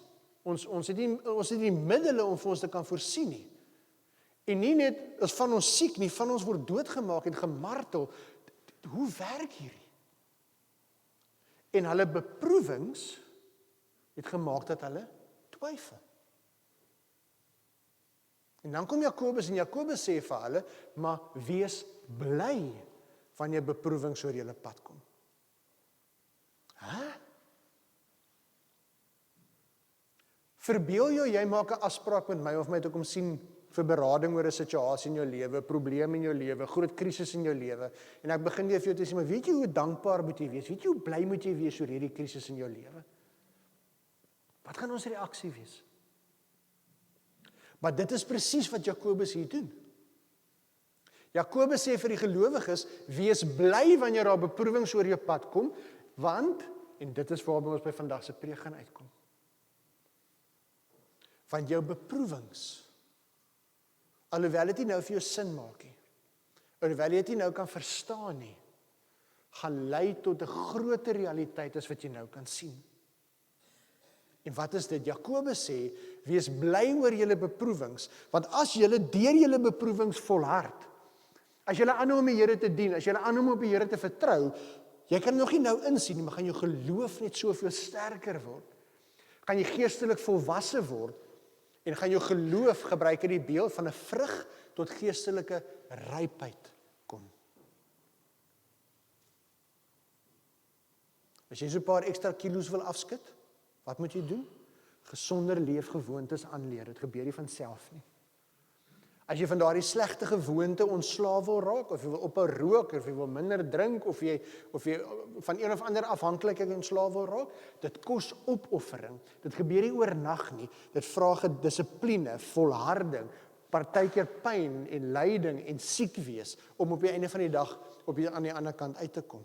Ons het nie die middele om vir ons te kan voorsien nie. En nie net is van ons siek nie, van ons word doodgemaak en gemartel. Hoe werk hierdie? En hulle beproewings het gemaak dat hulle twyfel. En dan kom Jakobus en Jakobus sê vir hulle, maar wees bly wanneer beproewings oor julle pad kom. Verbeel jou, jy maak 'n afspraak met my of my toe kom sien vir berading oor 'n situasie in jou lewe, 'n probleem in jou lewe, groot krisis in jou lewe. En ek begin weer vir jou te sê, maar weet jy hoe dankbaar moet jy wees? Weet jy hoe bly moet jy wees oor hierdie krisis in jou lewe? Wat gaan ons reaksie wees? Maar dit is presies wat Jakobus hier doen. Jakobus sê vir die gelowiges, wees bly wanneer daar beproewings oor jou pad kom, want, en dit is waarby ons by vandag se preek gaan uitkom, van jou beproewings, alhoewel dit nie nou vir jou sin maak nie, alhoewel jy dit nie nou kan verstaan nie, gaan lei tot 'n groter realiteit as wat jy nou kan sien. En wat is dit? Jakobus sê, wees bly oor julle beproewings, want as julle deur julle beproewings volhard, as julle aanhou om die Here te dien, as julle aanhou om op die Here te vertrou, jy kan nog nie nou insien, maar gaan jou geloof net soveel sterker word. Gaan jy geestelik volwasse word, en gaan jou geloof gebruik in die beeld van 'n vrug tot geestelike rypheid kom. As jy so 'n paar ekstra kilos wil afskud, wat moet jy doen? Gesonder leefgewoontes aanleer. Dit gebeur nie van self nie. As jy van daardie slegte gewoonte ontslaaf wil raak, of jy wil ophou rook, of jy wil minder drink, of jy van een of ander afhanklikheid ontslaaf wil raak, dit kos opoffering. Dit gebeur nie oornag nie. Dit vra gedissipline, volharding, partykeer pyn en lyding en siek wees om op die einde van die dag aan die ander kant uit te kom.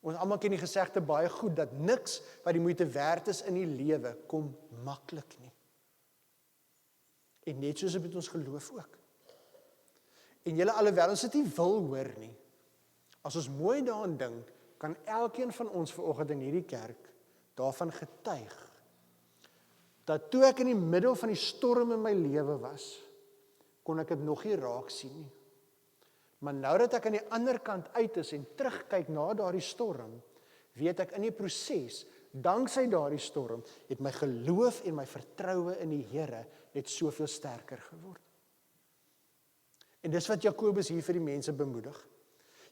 Ons almal ken die gesegde baie goed dat niks wat die moeite werd is in die lewe kom maklik nie. En net soos met ons geloof ook. En julle alhoewel ons dit nie wil hoor nie, as ons mooi daaraan dink, kan elkeen van ons vanoggend in hierdie kerk daarvan getuig, dat toe ek in die middel van die storm in my lewe was, kon ek dit nog nie raak sien nie. Maar nou dat ek aan die ander kant uit is en terugkyk na daardie storm, weet ek in die proses, danksy daardie storm, het my geloof en my vertroue in die Here net soveel sterker geword. En dis wat Jakobus hier vir die mense bemoedig.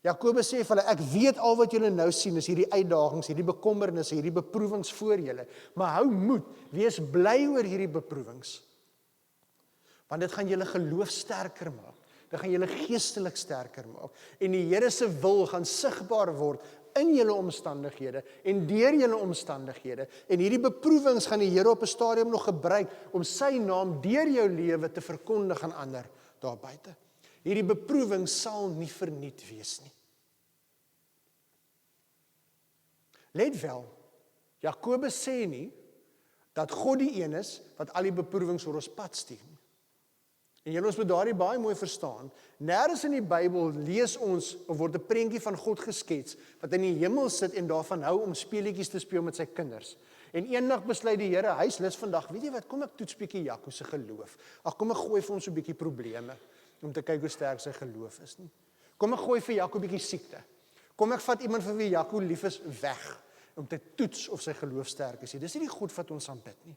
Jakobus sê vir hulle, ek weet al wat julle nou sien, is hierdie uitdagings, hierdie bekommernisse, hierdie beproewings voor julle, maar hou moed, wees bly oor hierdie beproewings, want dit gaan julle geloof sterker maak, dit gaan julle geestelik sterker maak, en die Here se wil gaan sigbaar word in julle omstandighede, en deur julle omstandighede, en hierdie beproewings gaan die Here op 'n stadium nog gebruik, om sy naam deur jou lewe te verkondig aan ander daar buite. Hierdie beproewing sal nie verniet wees nie. Let wel, Jakobus sê nie, dat God die een is, wat al die beproewings oor ons pad stuur nie. En julle ons moet daardie baie mooi verstaan, nêrens in die Bybel lees ons, of word 'n prentjie van God geskets, wat in die hemel sit en daarvan hou om speletjies te speel met sy kinders. En eendag besluit die Here, hy's lus vandag, weet jy wat, kom ek toets bietjie Jaco se geloof. Ag, kom ek gooi vir hom so 'n bietjie probleme, om te kyk hoe sterk sy geloof is nie. Kom ek gooi vir Jaco 'n bietjie siekte. Kom ek vat iemand vir wie Jaco lief is weg, om te toets of sy geloof sterk is. Dis nie die God wat ons aanbid nie.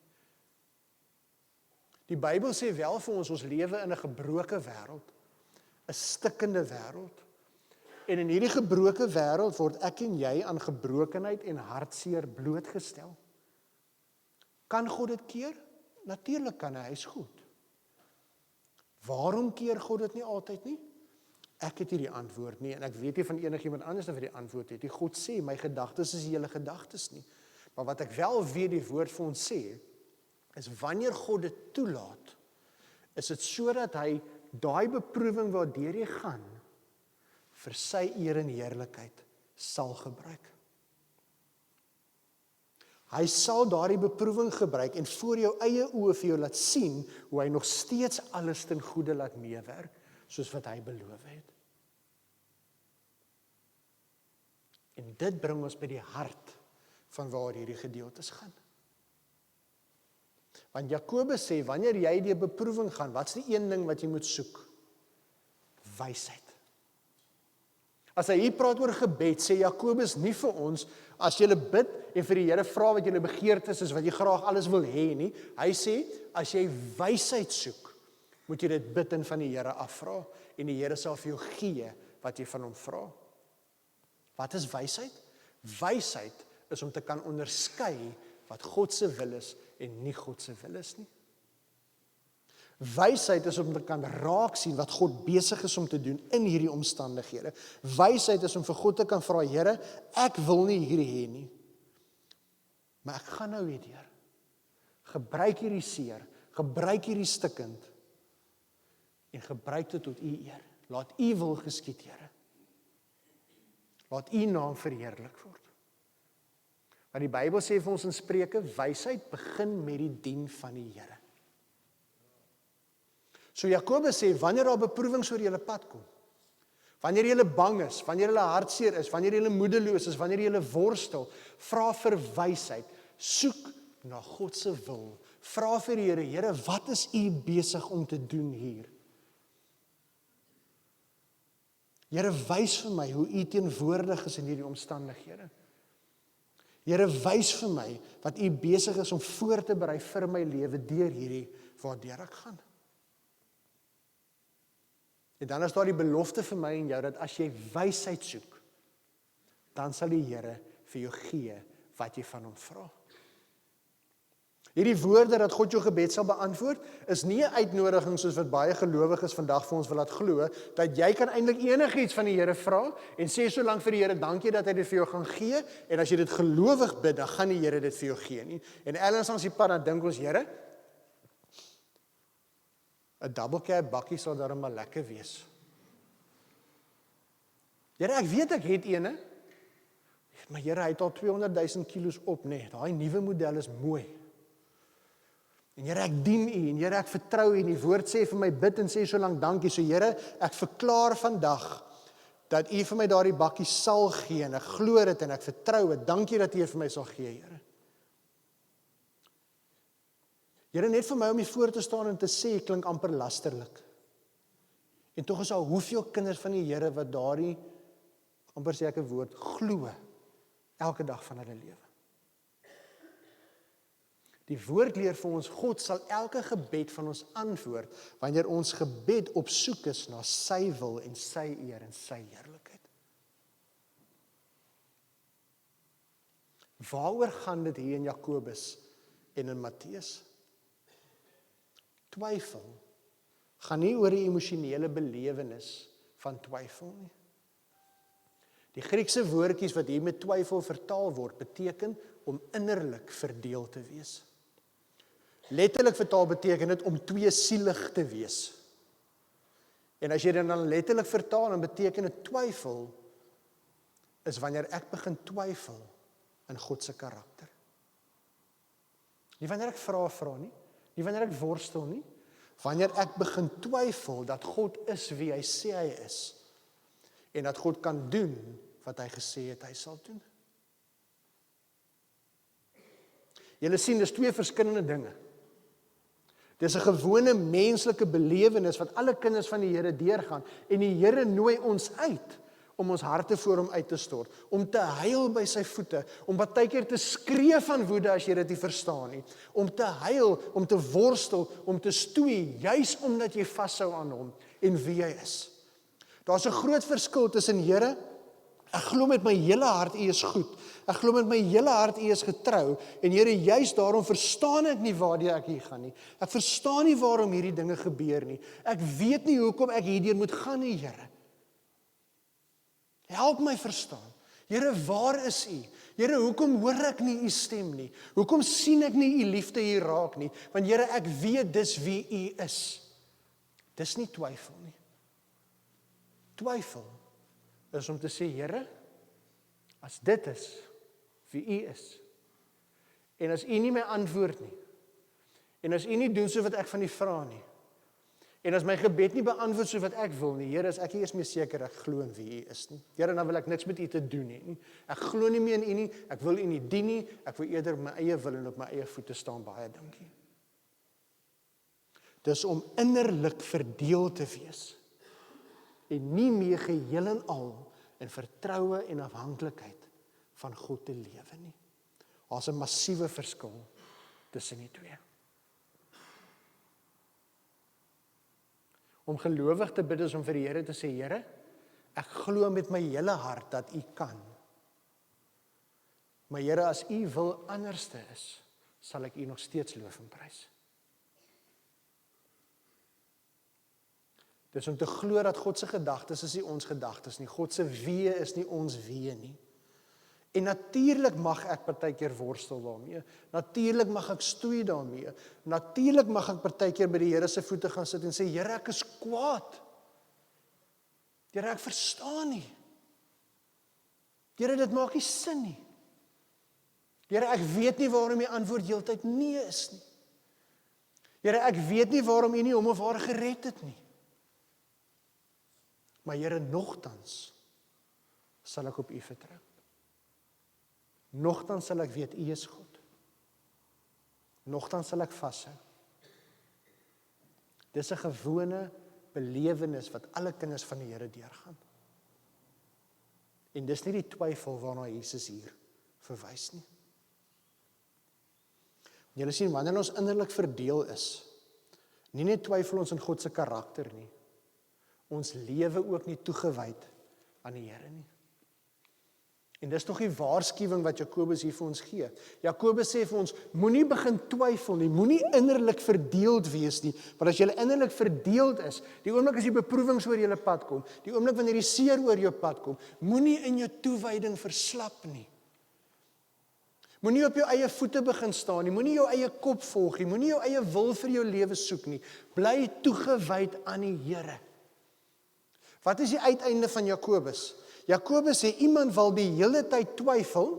Die Bybel sê wel vir ons lewe in 'n gebroke wêreld, 'n stikkende wêreld. En in hierdie gebroke wêreld word ek en jy aan gebrokenheid en hartseer blootgestel. Kan God dit keer? Natuurlik kan hy's goed. Waarom keer God dit nie altyd nie? Ek het nie die antwoord nie, en ek weet nie van enigiemand anders wat die antwoord het. Die God sê, my gedagtes is julle gedagtes nie. Maar wat ek wel weet die woord vir ons sê, is wanneer God dit toelaat, is dit sodat hy daai beproewing waardeur jy gaan, vir sy eer en heerlikheid sal gebruik. Hy sal daardie beproewing gebruik en voor jou eie oë vir jou laat sien hoe hy nog steeds alles ten goeie laat meewerk, soos wat hy beloof het. En dit bring ons by die hart van waar hierdie gedeeltes gaan. Want Jakobus sê, wanneer jy die beproewing gaan, wat is die een ding wat jy moet soek? Wysheid. As hy hier praat oor gebed, sê Jakobus nie vir ons, as jy bid en vir die Here vra wat jy begeertes is, wat jy graag alles wil hê nie. Hy sê, as jy wysheid soek, moet jy dit bid en van die Here afvra, en die Here sal vir jou gee wat jy van hom vra. Wat is wysheid? Wysheid is om te kan onderskei wat God se wil is en nie God se wil is nie. Wysheid is om te kan raak sien wat God besig is om te doen in hierdie omstandighede. Wysheid is om vir God te kan vra, Here, ek wil nie hierdie hê nie, maar ek gaan nou hierdeur. Gebruik hierdie seer, gebruik hierdie stikkend, en gebruik dit tot u eer. Laat u wil geskied, Here. Laat u naam verheerlik word. Want die Bybel sê vir ons in Spreuke, wysheid begin met die dien van die Here. So Jakobus sê, wanneer daar beproewings oor julle pad kom, wanneer julle bang is, wanneer julle hartseer is, wanneer julle moedeloos is, wanneer julle worstel, vra vir wysheid, soek na God se wil, vra vir die Here, Here, wat is u besig om te doen hier? Here, wys vir my hoe u teenwoordig is in hierdie omstandighede. Here, wys vir my wat u besig is om voor te berei vir my lewe deur hierdie waardeur ek gaan. En dan is daar die belofte vir my en jou, dat as jy wysheid soek, dan sal die Here vir jou gee wat jy van hom vra. Hierdie woorde dat God jou gebed sal beantwoord, is nie 'n uitnodiging soos wat baie gelowiges vandag vir ons wil laat glo, dat jy kan eintlik enigiets van die Here vra, en sê so lank vir die Here, dankie dat hy dit vir jou gaan gee, en as jy dit gelowig bid, dan gaan die Here dit vir jou gee nie. En ergens aan die pad, dan dink ons, Here, 'n double cab bakkie sal darem maar lekker wees. Here, ek weet ek het ene, maar Here, hy het al 200,000 kilos op, nee, daai nuwe model is mooi. En Here, ek dien u, en Here, ek vertrou u, en die woord sê vir my, bid en sê so lank dankie, so Here, ek verklaar vandag, dat u vir my daardie bakkie sal gee, en ek glo dit, en ek vertrou het, dankie dat u vir my sal gee, Here. Here, net vir my om hier voor te staan en te sê, klink amper lasterlik. En tog is daar hoeveel kinders van die Here wat daardie, amper sê ek 'n woord, glo, elke dag van hulle lewe. Die woord leer vir ons, God sal elke gebed van ons antwoord, wanneer ons gebed op soek is na sy wil en sy eer en sy heerlikheid. Waaroor gaan dit hier in Jakobus en in Matteus? Twyfel gaan nie oor die emosionele belewenis van twyfel nie. Die Griekse woordjies wat hier met twyfel vertaal word, beteken om innerlik verdeel te wees. Letterlik vertaal beteken dit om tweesielig te wees. En as jy dit dan letterlik vertaal, dan beteken dit twyfel is wanneer ek begin twyfel in God se karakter. Nie wanneer ek vra nie, nie wanneer ek worstel nie, wanneer ek begin twyfel dat God is wie hy sê hy is, en dat God kan doen wat hy gesê het hy sal doen. Julle sien, dis twee verskillende dinge. Dis 'n gewone menslike belewenis wat alle kinders van die Here deurgaan, en die Here nooi ons uit om ons harte voor hom uit te stort, om te huil by sy voete, om partykeer te skree van woede as jy dit nie verstaan nie, om te huil, om te worstel, om te stoei, juis omdat jy vashou aan hom en wie hy is. Daar's 'n groot verskil tussen Here, ek glo met my hele hart U is goed, ek glo met my hele hart U is getrou, en Here, juis daarom verstaan ek nie waardeur ek hier gaan nie. Ek verstaan nie waarom hierdie dinge gebeur nie. Ek weet nie hoekom ek hierdeur moet gaan nie, Here. Help my verstaan. Here, waar is U? Here, hoekom hoor ek nie U stem nie? Hoekom sien ek nie U liefde hier raak nie? Want Here, ek weet dis wie U is. Dis nie twyfel nie. Twyfel is om te sê, Here, as dit is wie U is, en as U nie my antwoord nie, en as U nie doen so wat ek van U vra nie, en as my gebed nie beantwoord so wat ek wil nie, Here, is ek nie eers meer seker ek glo in wie U is nie. Here, dan wil ek niks met U te doen hê nie. Ek glo nie meer in U nie, ek wil U nie dien nie, ek wil eerder my eie wil en op my eie voete staan, baie dankie. Dis om innerlik verdeel te wees, en nie meer geheel en al in vertroue en afhanklikheid van God te lewe nie. Daar's 'n massiewe verskil tussen die twee. Om gelowig te bid is om vir die Here te sê, Here, ek glo met my hele hart dat U kan. Maar Here, as U wil anderste is, sal ek U nog steeds loof en prys. Dis om te glo dat God se gedagtes is nie ons gedagtes nie. God se weë is nie ons weë nie. En natuurlik mag ek partykeer worstel daarmee. Natuurlik mag ek stoei daarmee. Natuurlik mag ek partykeer by die Here se voete gaan sit en sê, Here, ek is kwaad. Here, ek verstaan nie. Here, dit maak nie sin nie. Here, ek weet nie waarom die antwoord heeltyd nee is nie. Here, ek weet nie waarom U nie hom of haar gered het nie. Maar Here, nogtans sal ek op U vertrou. Nogtans sal ek weet U is God. Nogtans sal ek vashou. Dis 'n gewone belewenis wat alle kinders van die Here deurgaan. En dis nie die twyfel waarna Jesus hier verwys nie. Julle sien, wanneer ons innerlik verdeel is, nie net twyfel ons in God se karakter nie, ons lewe ook nie toegewyd aan die Here nie. En dis nog die waarskuwing wat Jakobus hier vir ons gee. Jakobus sê vir ons, moenie begin twyfel nie, moenie innerlik verdeeld wees nie, want as jy innerlik verdeeld is, die oomblik as die beproewings oor jou pad kom, die oomblik wanneer die seer oor jou pad kom, moenie in jou toewyding verslap nie. Moenie op jou eie voete begin staan nie, moenie jou eie kop volg nie, moenie jou eie wil vir jou lewe soek nie, bly toegewyd aan die Here. Wat is die uiteinde van Jakobus? Jakobus sê, iemand wil die hele tyd twyfel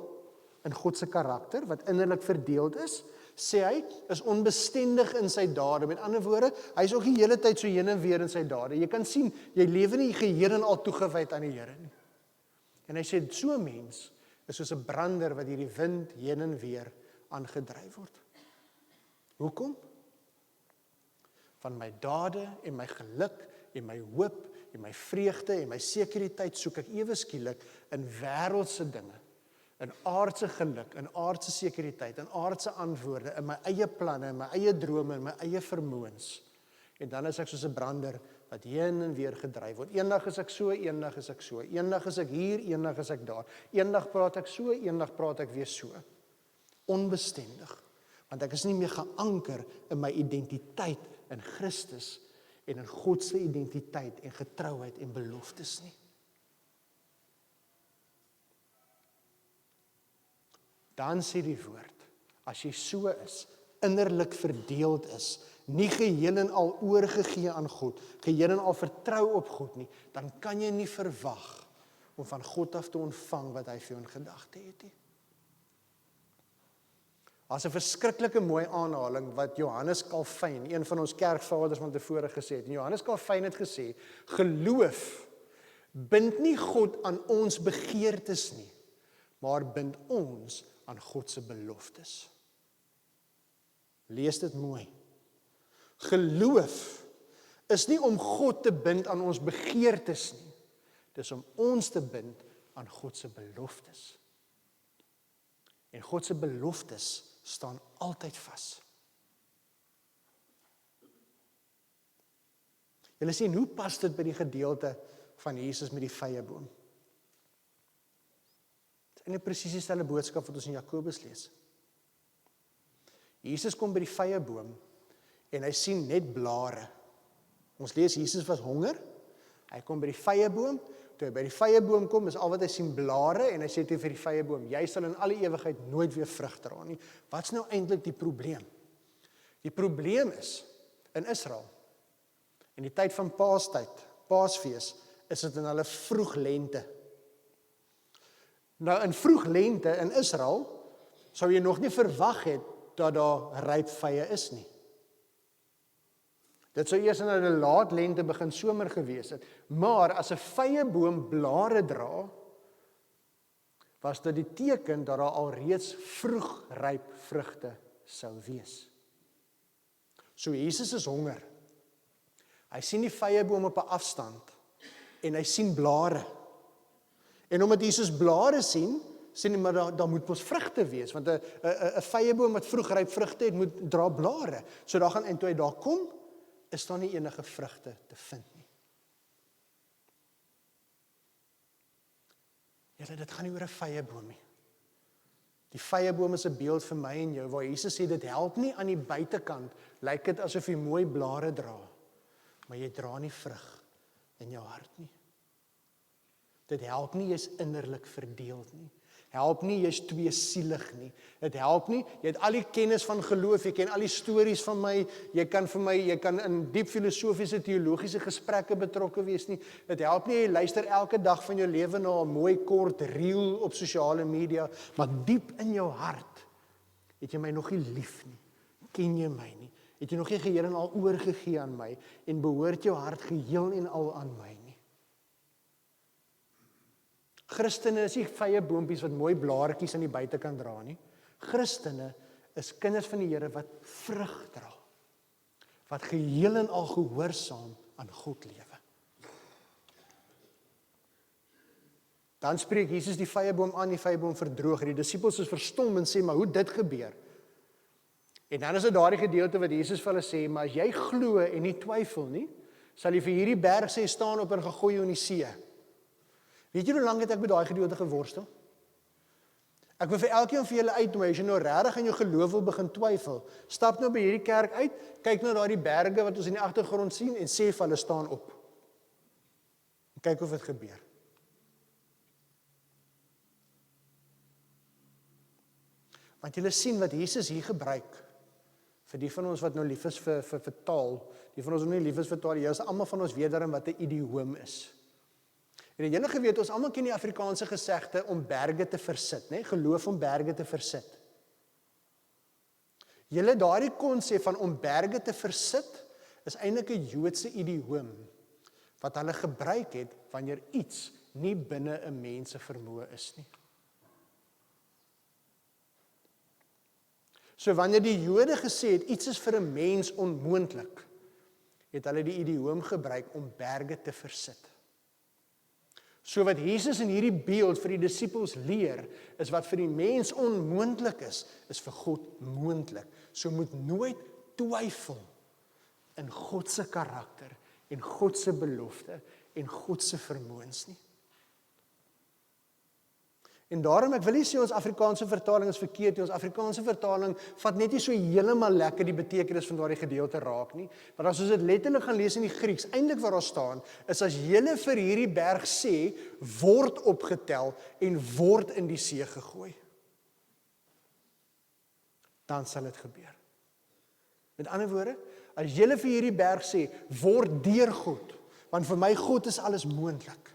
in God se karakter, wat innerlik verdeeld is, sê hy, is onbestendig in sy dade. Met ander woorde, hy is ook die hele tyd so heen en weer in sy dade. Jy kan sien, jy lewe nie geheel en al toegewyd aan die Here nie. En hy sê, so 'n mens is soos 'n brander wat deur die wind heen en weer aangedryf word. Hoekom? van my dade en my geluk en my hoop en my vreugde en my sekuriteit soek ek ewe skielik in wêreldse dinge, in aardse geluk, in aardse sekuriteit, in aardse antwoorde, in my eie planne, in my eie drome, in my eie vermoëns. En dan is ek soos 'n brander wat heen en weer gedryf word. Eendag is ek so, eendag is ek so. Eendag is ek hier, eendag is ek daar. Eendag praat ek so, eendag praat ek weer so. Onbestendig. Want ek is nie meer geanker in my identiteit in Christus en in God se identiteit en getrouheid en beloftes nie. Dan sê die woord, as jy so is, innerlik verdeeld is, nie geheel en al oorgegee aan God, geheel en al vertrou op God nie, dan kan jy nie verwag om van God af te ontvang wat hy vir jou in gedagte het nie. As 'n verskriklike mooi aanhaling wat Johannes Calvin, een van ons kerkvaders van tevore gesê het. En Johannes Calvin het gesê, geloof bind nie God aan ons begeertes nie, maar bind ons aan God se beloftes. Lees dit mooi. Geloof is nie om God te bind aan ons begeertes nie. Dis om ons te bind aan God se beloftes. En God se beloftes staan altyd vas. Julle sien, hoe pas dit by die gedeelte van Jesus met die vyeboom? Dit is eintlik presies dieselfde boodskap wat ons in Jakobus lees. Jesus kom by die vyeboom en hy sien net blare. Ons lees Jesus was honger. Hy kom by die vyeboom. Toe hy by die vyeboom kom, is al wat hy sien blare en hy sê toe vir die vyeboom, jy sal in alle ewigheid nooit weer vrug dra nie. Wat's nou eintlik die probleem? Die probleem is in Israel. In die tyd van Paastyd, Paasfees, is dit in hulle vroeg lente. Nou in vroeg lente in Israel sou jy nog nie verwag het dat daar ryp vye is nie. Dit sou eers in 'n laat lente begin somer gewees het, maar as 'n vyeboom blare dra, was dit die teken dat daar alreeds vroeg ryp vrugte sou wees. So Jesus is honger. Hy sien die vyeboom op 'n afstand en hy sien blare. En omdat Jesus blare sien hy maar daar moet mos vrugte wees, want 'n vyeboom wat vroeg ryp vrugte het, moet dra blare. So daar gaan, en toe hy daar kom, is daar nie enige vrugte te vind nie. Julle, dit gaan nie oor 'n vyeboom nie. Die vyeboom is 'n beeld vir my en jou, waar Jesus sê, dit help nie aan die buitekant, lyk dit asof jy mooi blare dra, maar jy dra nie vrug in jou hart nie. Dit help nie, jy's innerlik verdeeld nie. Help nie, jy's tweesielig nie. Dit help nie, jy het al die kennis van geloof, jy ken al die stories van my, jy kan in diep filosofiese, teologiese gesprekke betrokke wees nie. Dit help nie, jy luister elke dag van jou lewe na 'n mooi kort reel op sosiale media, maar diep in jou hart het jy my nog nie lief nie. Ken jy my nie? Het jy nog nie geheel en al oorgegee aan my en behoort jou hart geheel en al aan my nie? Christene is nie vyeboompies wat mooi blaartjies aan die buitekant dra nie. Christene is kinders van die Here wat vrug dra. Wat geheel en al gehoorsaam aan God lewe. Dan spreek Jesus die vyeboom aan, die vyeboom verdroog. Die disippels is verstom en sê, maar hoe dit gebeur? En dan is dit daardie gedeelte wat Jesus vir hulle sê, maar as jy glo en nie twyfel nie, sal jy vir hierdie berg sê, staan op en gegooi jou in die see. Weet jy hoe lank het ek met daai gedeelte geworstel? Ek wil vir elkeen van julle uitnooi, as jy nou regtig aan jou geloof wil begin twyfel, stap nou by hierdie kerk uit, kyk nou daardie berge wat ons in die agtergrond sien en sê vir hulle staan op. En kyk of dit gebeur. Want julle sien wat Jesus hier gebruik, vir die van ons wat nou lief is vir taal, die van ons wat nie lief is vir taal, jy is almal van ons weet daarin wat 'n idioom is. En het julle geweet, ons almal ken die Afrikaanse gesegde om berge te versit, né? Geloof om berge te versit. Julle daardie konsep van om berge te versit is eintlik 'n Joodse idioom wat hulle gebruik het wanneer iets nie binne 'n mens se vermoë is nie. So wanneer die Jode gesê het iets is vir 'n mens onmoontlik, het hulle die idioom gebruik om berge te versit. So wat Jesus in hierdie beeld vir die disippels leer, is wat vir die mens onmoontlik is vir God moontlik. So moet nooit twyfel in God se karakter en God se belofte en God se vermoëns nie. En daarom, ek wil nie sê ons Afrikaanse vertaling is verkeerd nie, ons Afrikaanse vertaling vat net nie so heeltemal lekker die betekenis van daardie gedeelte raak nie, maar as ons dit letterlik gaan lees in die Grieks, eintlik waar daar staan, is as julle vir hierdie berg sê, word opgetel en word in die see gegooi, dan sal dit gebeur. Met ander woorde, as julle vir hierdie berg sê, word deur God, want vir my God is alles moontlik,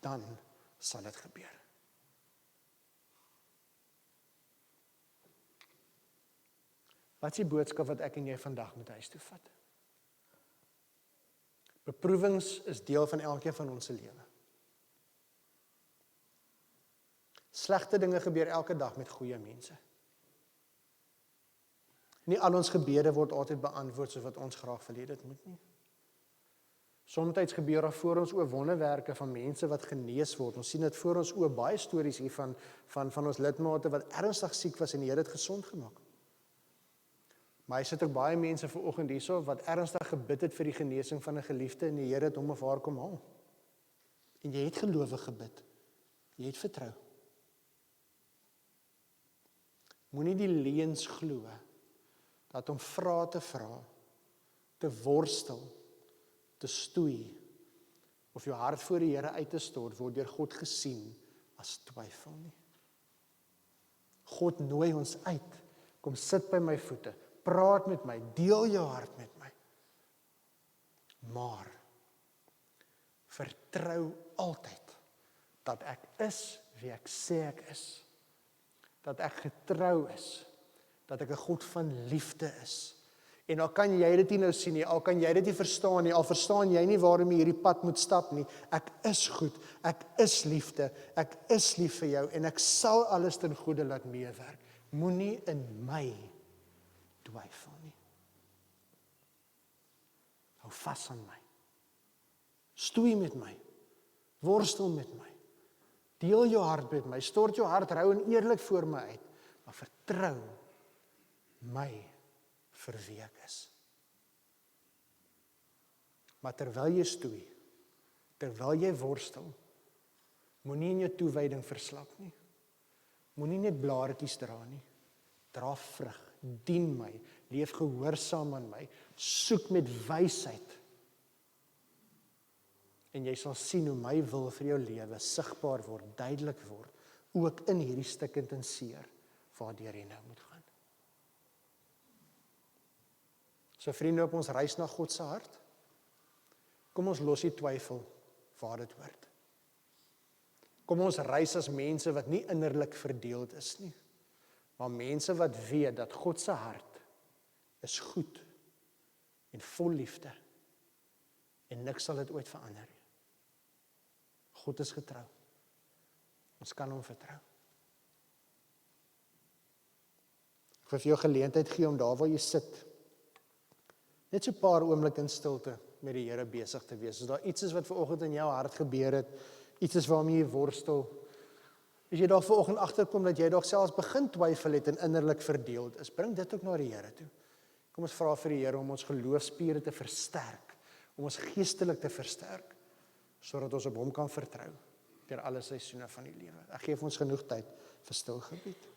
dan sal dit gebeur. Wat is die boodskap wat ek en jy vandag met huis toe vat? Beproewings is deel van elkeen van ons se lewe. Slegte dinge gebeur elke dag met goeie mense. Nie al ons gebede word altyd beantwoord soos wat ons graag wil hê dit moet nie. Soms gebeur daar voor ons oë wonderwerke van mense wat genees word. Ons sien dit voor ons oë baie stories hier van ons lidmate wat ernstig siek was en die Here het gesond gemaak. Maar hy sit ook baie mense vanoggend hierso wat ernstig gebid het vir die genesing van 'n geliefde en die Here het hom of haar kom haal. En jy het gelowig gebid. Jy het vertrou. Moenie die leuns glo dat om vrae te vra, te worstel, te stoei of jou hart voor die Here uit te stort word deur God gesien as twyfel nie. God nooi ons uit. Kom sit by my voete. Praat met my, deel jou hart met my. Maar vertrou altyd dat ek is wie ek sê ek is. Dat ek getrou is. Dat ek 'n God van liefde is. En al kan jy dit nie nou sien nie, al kan jy dit nie verstaan nie, al verstaan jy nie waarom jy hierdie pad moet stap nie. Ek is goed, ek is liefde, ek is lief vir jou en ek sal alles ten goeie laat meewerk. Moenie in my twyfel nie. Hou vas aan my. Stoei met my. Worstel met my. Deel jou hart met my. Stort jou hart rou en eerlik voor my uit. Maar vertrou my vir wie ek is. Maar terwyl jy stoei, terwyl jy worstel, moenie in jou toewyding verslap nie. Moenie net blaartjies dra nie. Dra vrug. Dien my, leef gehoorsaam aan my, soek met wysheid. En jy sal sien hoe my wil vir jou lewe sigbaar word, duidelik word, ook in hierdie stikkend en seer, waardeur jy nou moet gaan. So vriende, op ons reis na God se hart, kom ons los die twyfel waar dit hoort. Kom ons reis as mense wat nie innerlik verdeeld is nie, maar mense wat weet dat God se hart is goed en vol liefde en niks sal dit ooit verander nie. God is getrou. Ons kan hom vertrou. Ek wil vir jou geleentheid gee om daar waar jy sit, net so 'n paar oomblikke in stilte met die Here besig te wees. As daar iets is wat vanoggend in jou hart gebeur het, iets is waarmee jy worstel, as jy daar vanoggend agterkom dat jy dalk selfs begin twyfel het en innerlik verdeeld is, bring dit ook na die Here toe. Kom ons vra vir die Here om ons geloofspiere te versterk, om ons geestelik te versterk, sodat ons op hom kan vertrou deur alle seisoene van die lewe. Ek gee vir ons genoeg tyd vir stil gebed.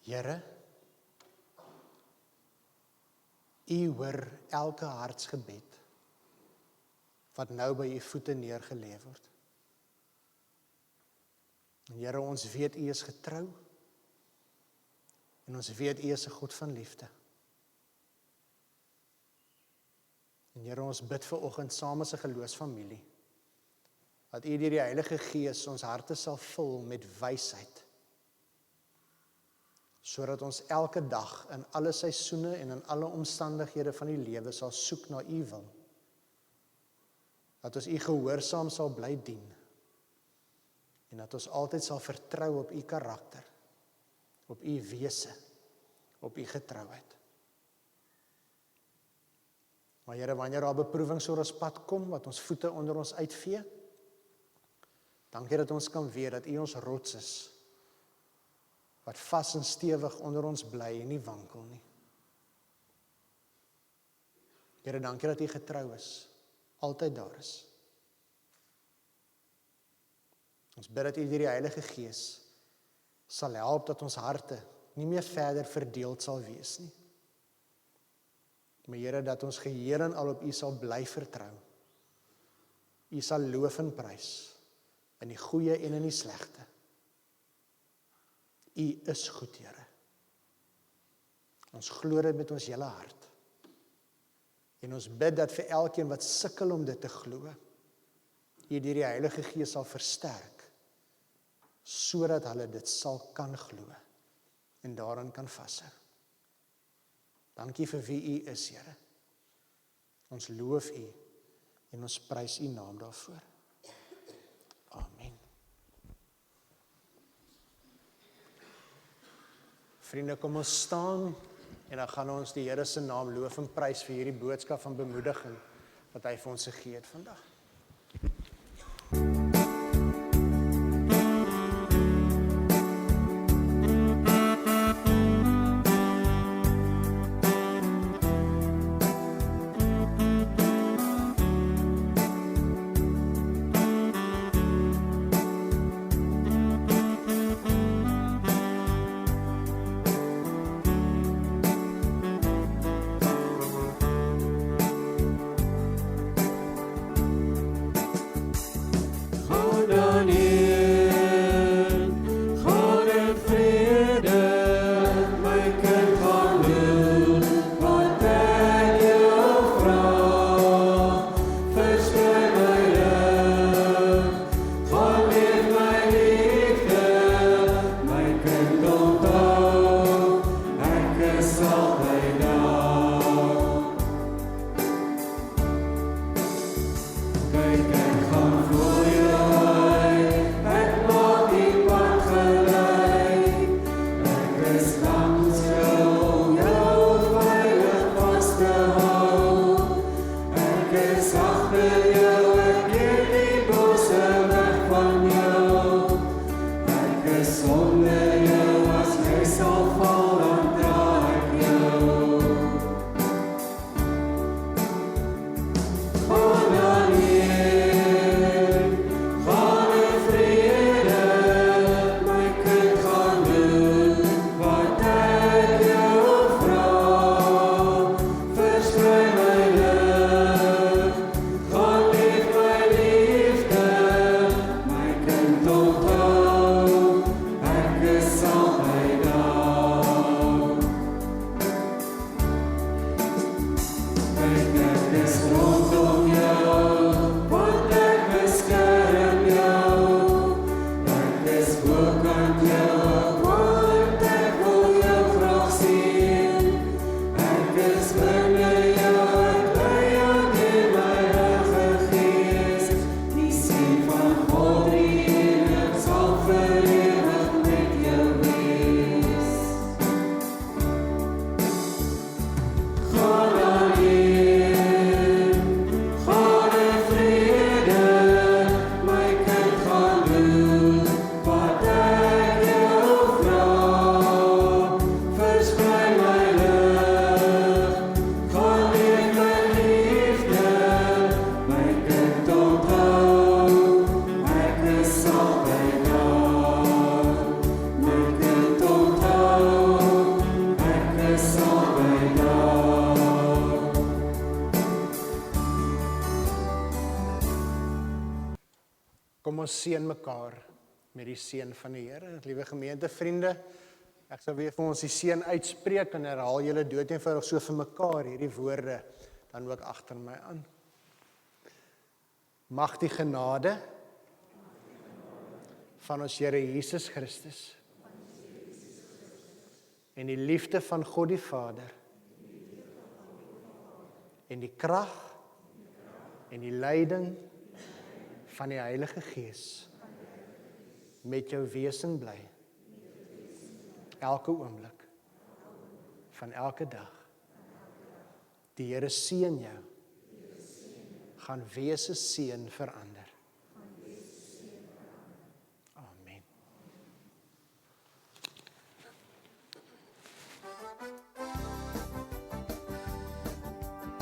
Here, U hoor elke hartsgebed wat nou by U voete neergelê word. En Here, ons weet U is getrou en ons weet U is 'n God van liefde. En Here, ons bid vir oggend saam as 'n geloofsfamilie dat U deur die Heilige Gees ons harte sal vul met wysheid, sodat ons elke dag in alle seisoene en in alle omstandighede van die lewe sal soek na U wil. Dat ons U gehoorsaam sal bly dien en dat ons altyd sal vertrou op U karakter, op U wese, op U getrouheid. Maar Here, wanneer daar beproewings oor ons pad kom, wat ons voete onder ons uitvee, dankie dat ons kan weet dat U ons rots is, wat vas en stewig onder ons bly en nie wankel nie. Here, dankie dat U getrou is, altyd daar is. Ons bid dat U deur die Heilige Gees sal help dat ons harte nie meer verder verdeeld sal wees nie. Maar Here, dat ons geheel en al op U sal bly vertrou. U sal loof en prys in die goeie en in die slegte. U is goed, Here. Ons glo dit met ons hele hart. En ons bid dat vir elkeen wat sukkel om dit te glo, U deur die Heilige Gees sal versterk, sodat hulle dit sal kan glo en daarin kan vashou. Dankie vir wie U is, Here. Ons loof U en ons prys U naam daarvoor. Amen. Vriende, kom ons staan en dan gaan ons die Here se naam loof en prys vir hierdie boodskap van bemoediging wat hy vir ons gegee het vandag. ons seën mekaar met die seën van die Here. Liewe gemeente, vriende, ek sal weer vir ons die seën uitspreek en herhaal julle dood eenvoudig so vir mekaar hierdie woorde dan ook agter my aan. Mag die genade van ons Here Jesus Christus en die liefde van God die Vader en die krag en die leiding van die Heilige Gees met jou wesen bly. Elke oomblik van elke dag. Die Here seën jou. Gaan wese seën verander.